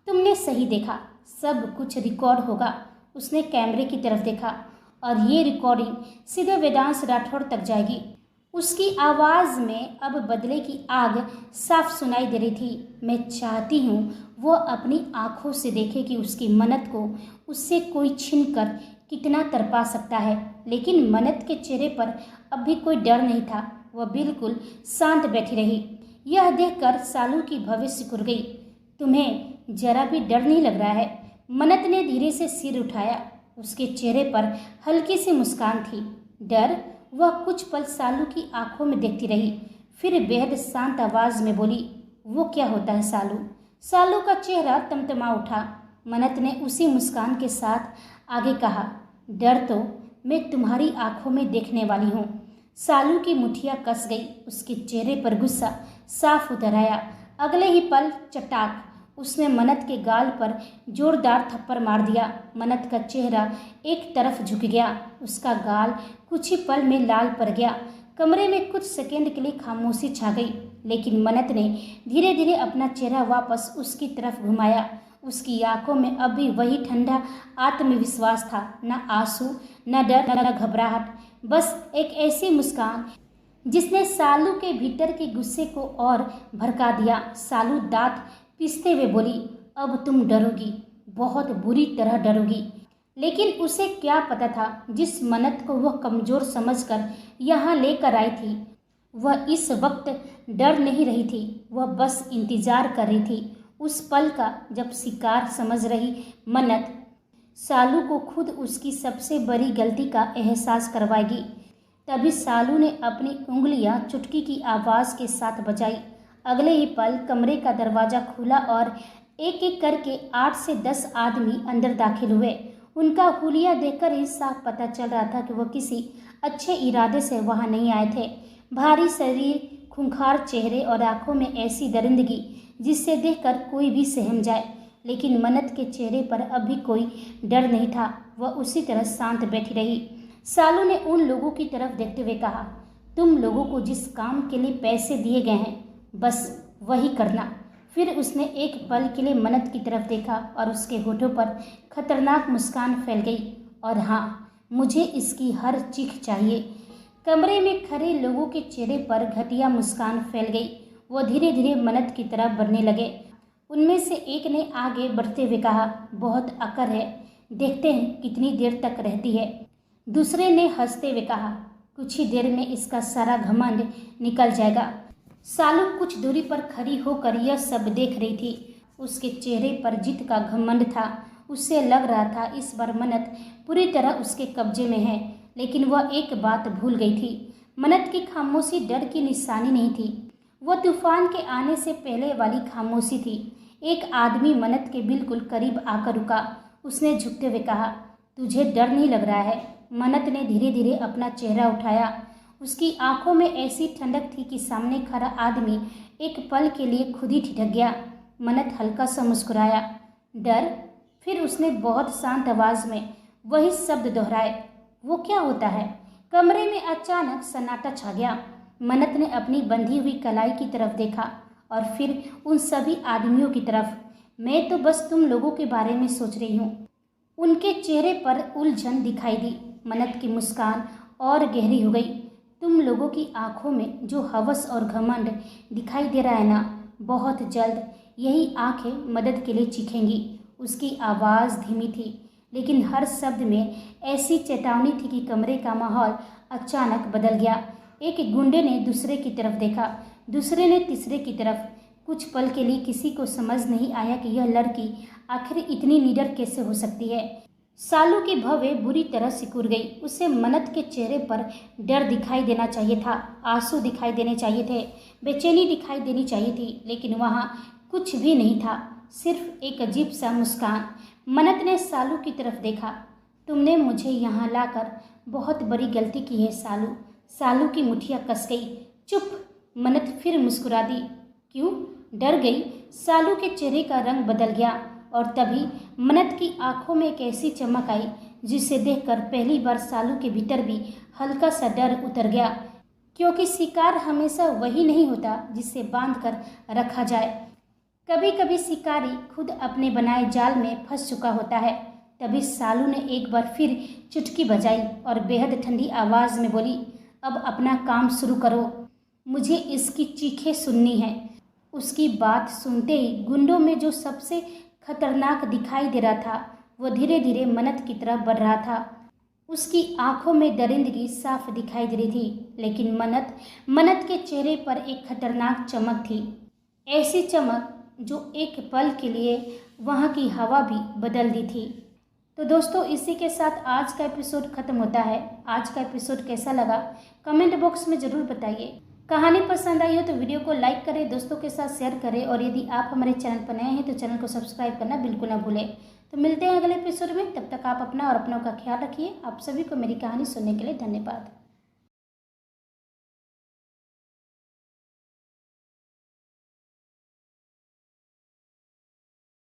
Speaker 1: तुमने सही देखा, सब कुछ रिकॉर्ड होगा। उसने कैमरे की तरफ देखा, और ये रिकॉर्डिंग सीधे वेदांश राठौड़ तक जाएगी। उसकी आवाज़ में अब बदले की आग साफ सुनाई दे रही थी। मैं चाहती हूँ वो अपनी आँखों से देखे कि उसकी मन्नत को उससे कोई छीन कर कितना तड़पा सकता है। लेकिन मन्नत के चेहरे पर अब भी कोई डर नहीं था। वह बिल्कुल शांत बैठी रही। यह देखकर सालू की भवें सिकुड़ गई। तुम्हें जरा भी डर नहीं लग रहा है? मन्नत ने धीरे से सिर उठाया। उसके चेहरे पर हल्की सी मुस्कान थी। डर? वह कुछ पल सालू की आंखों में देखती रही, फिर बेहद शांत आवाज में बोली, वो क्या होता है सालू? सालू का चेहरा तमतमा उठा। मन्नत ने उसी मुस्कान के साथ आगे कहा, डर तो मैं तुम्हारी आंखों में देखने वाली हूँ। सालू की मुठिया कस गई। उसके चेहरे पर गुस्सा साफ उतर आया। अगले ही पल चटाक उसने मन्नत के गाल पर जोरदार थप्पड़ मार दिया। मन्नत का चेहरा एक तरफ झुक गया। उसका गाल कुछ ही पल में लाल पड़ गया। कमरे में कुछ सेकंड के लिए खामोशी छा गई, लेकिन मन्नत ने धीरे धीरे अपना चेहरा वापस उसकी तरफ घुमाया। उसकी आंखों में अभी वही ठंडा आत्मविश्वास था, न आंसू, न डर, न घबराहट, बस एक ऐसी मुस्कान जिसने सालू के भीतर के गुस्से को और भड़का दिया। सालू दांत पीसते हुए बोली, अब तुम डरोगी, बहुत बुरी तरह डरोगी। लेकिन उसे क्या पता था, जिस मन्नत को वह कमज़ोर समझकर यहाँ लेकर आई थी, वह इस वक्त डर नहीं रही थी। वह बस इंतज़ार कर रही थी उस पल का जब शिकार समझ रही मन्नत सालू को खुद उसकी सबसे बड़ी गलती का एहसास करवाएगी। तभी सालू ने अपनी उंगलियां चुटकी की आवाज़ के साथ बजाई। अगले ही पल कमरे का दरवाज़ा खुला और एक एक करके 8 से 10 आदमी अंदर दाखिल हुए। उनका हुलिया देखकर ही साफ पता चल रहा था कि वह किसी अच्छे इरादे से वहां नहीं आए थे। भारी शरीर, खूंखार चेहरे और आंखों में ऐसी दरिंदगी जिससे देखकर कोई भी सहम जाए। लेकिन मन्नत के चेहरे पर अभी कोई डर नहीं था। वह उसी तरह शांत बैठी रही। सालू ने उन लोगों की तरफ देखते हुए कहा, तुम लोगों को जिस काम के लिए पैसे दिए गए हैं, बस वही करना। फिर उसने एक पल के लिए मन्नत की तरफ देखा और उसके होठों पर खतरनाक मुस्कान फैल गई। और हाँ, मुझे इसकी हर चीख चाहिए। कमरे में खड़े लोगों के चेहरे पर घटिया मुस्कान फैल गई। वो धीरे धीरे मन्नत की तरफ बढ़ने लगे। उनमें से एक ने आगे बढ़ते हुए कहा, बहुत अकड़ है, देखते हैं कितनी देर तक रहती है। दूसरे ने हंसते हुए कहा, कुछ ही देर में इसका सारा घमंड निकल जाएगा। सालू कुछ दूरी पर खड़ी होकर यह सब देख रही थी। उसके चेहरे पर जीत का घमंड था। उससे लग रहा था इस बार मन्नत पूरी तरह उसके कब्जे में है। लेकिन वह एक बात भूल गई थी। मन्नत की खामोशी डर की निशानी नहीं थी, वह तूफान के आने से पहले वाली खामोशी थी। एक आदमी मन्नत के बिल्कुल करीब आकर रुका। उसने झुकते हुए कहा, तुझे डर नहीं लग रहा है? मन्नत ने धीरे धीरे अपना चेहरा उठाया। उसकी आंखों में ऐसी ठंडक थी कि सामने खड़ा आदमी एक पल के लिए खुद ही ठिठक गया। मन्नत हल्का सा मुस्कुराया। डर? फिर उसने बहुत शांत आवाज में वही शब्द दोहराए। वो क्या होता है? कमरे में अचानक सन्नाटा छा गया। मन्नत ने अपनी बंधी हुई कलाई की तरफ देखा और फिर उन सभी आदमियों की तरफ। मैं तो बस तुम लोगों के बारे में सोच रही हूँ। उनके चेहरे पर उलझन दिखाई दी। मन्नत की मुस्कान और गहरी हो गई। तुम लोगों की आंखों में जो हवस और घमंड दिखाई दे रहा है ना, बहुत जल्द यही आंखें मदद के लिए चीखेंगी। उसकी आवाज़ धीमी थी, लेकिन हर शब्द में ऐसी चेतावनी थी कि कमरे का माहौल अचानक बदल गया। एक गुंडे ने दूसरे की तरफ देखा, दूसरे ने तीसरे की तरफ। कुछ पल के लिए किसी को समझ नहीं आया कि यह लड़की आखिर इतनी निडर कैसे हो सकती है। सालू की भवें बुरी तरह सिकुड़ गई। उसे मन्नत के चेहरे पर डर दिखाई देना चाहिए था, आंसू दिखाई देने चाहिए थे, बेचैनी दिखाई देनी चाहिए थी, लेकिन वहाँ कुछ भी नहीं था, सिर्फ एक अजीब सा मुस्कान। मन्नत ने सालू की तरफ देखा। तुमने मुझे यहाँ लाकर बहुत बड़ी गलती की है सालू। सालू की मुठिया कस गई। चुप। मन्नत फिर मुस्कुरा दी। क्यों? डर गई? सालू के चेहरे का रंग बदल गया और तभी मन्नत की आंखों में एक ऐसी चमक आई जिसे देखकर पहली बार सालू के भीतर भी हल्का सा डर उतर गया। क्योंकि शिकार हमेशा वही नहीं होता जिसे बांध कर रखा जाए। कभी कभी शिकारी खुद अपने बनाए जाल में फंस चुका होता है। तभी सालू ने एक बार फिर चुटकी बजाई और बेहद ठंडी आवाज़ में बोली, अब अपना काम शुरू करो, मुझे इसकी चीखें सुननी है। उसकी बात सुनते ही गुंडों में जो सबसे खतरनाक दिखाई दे रहा था वो धीरे धीरे मन्नत की तरफ बढ़ रहा था। उसकी आंखों में दरिंदगी साफ दिखाई दे रही थी, लेकिन मन्नत के चेहरे पर एक खतरनाक चमक थी, ऐसी चमक जो एक पल के लिए वहाँ की हवा भी बदल दी थी। तो दोस्तों, इसी के साथ आज का एपिसोड ख़त्म होता है। आज का एपिसोड कैसा लगा कमेंट बॉक्स में ज़रूर बताइए। कहानी पसंद आई हो तो वीडियो को लाइक करें, दोस्तों के साथ शेयर करें और यदि आप हमारे चैनल पर नए हैं तो चैनल को सब्सक्राइब करना बिल्कुल ना भूलें। तो मिलते हैं अगले एपिसोड में, तब तक आप अपना और अपनों का ख्याल रखिए। आप सभी को मेरी कहानी सुनने के लिए धन्यवाद।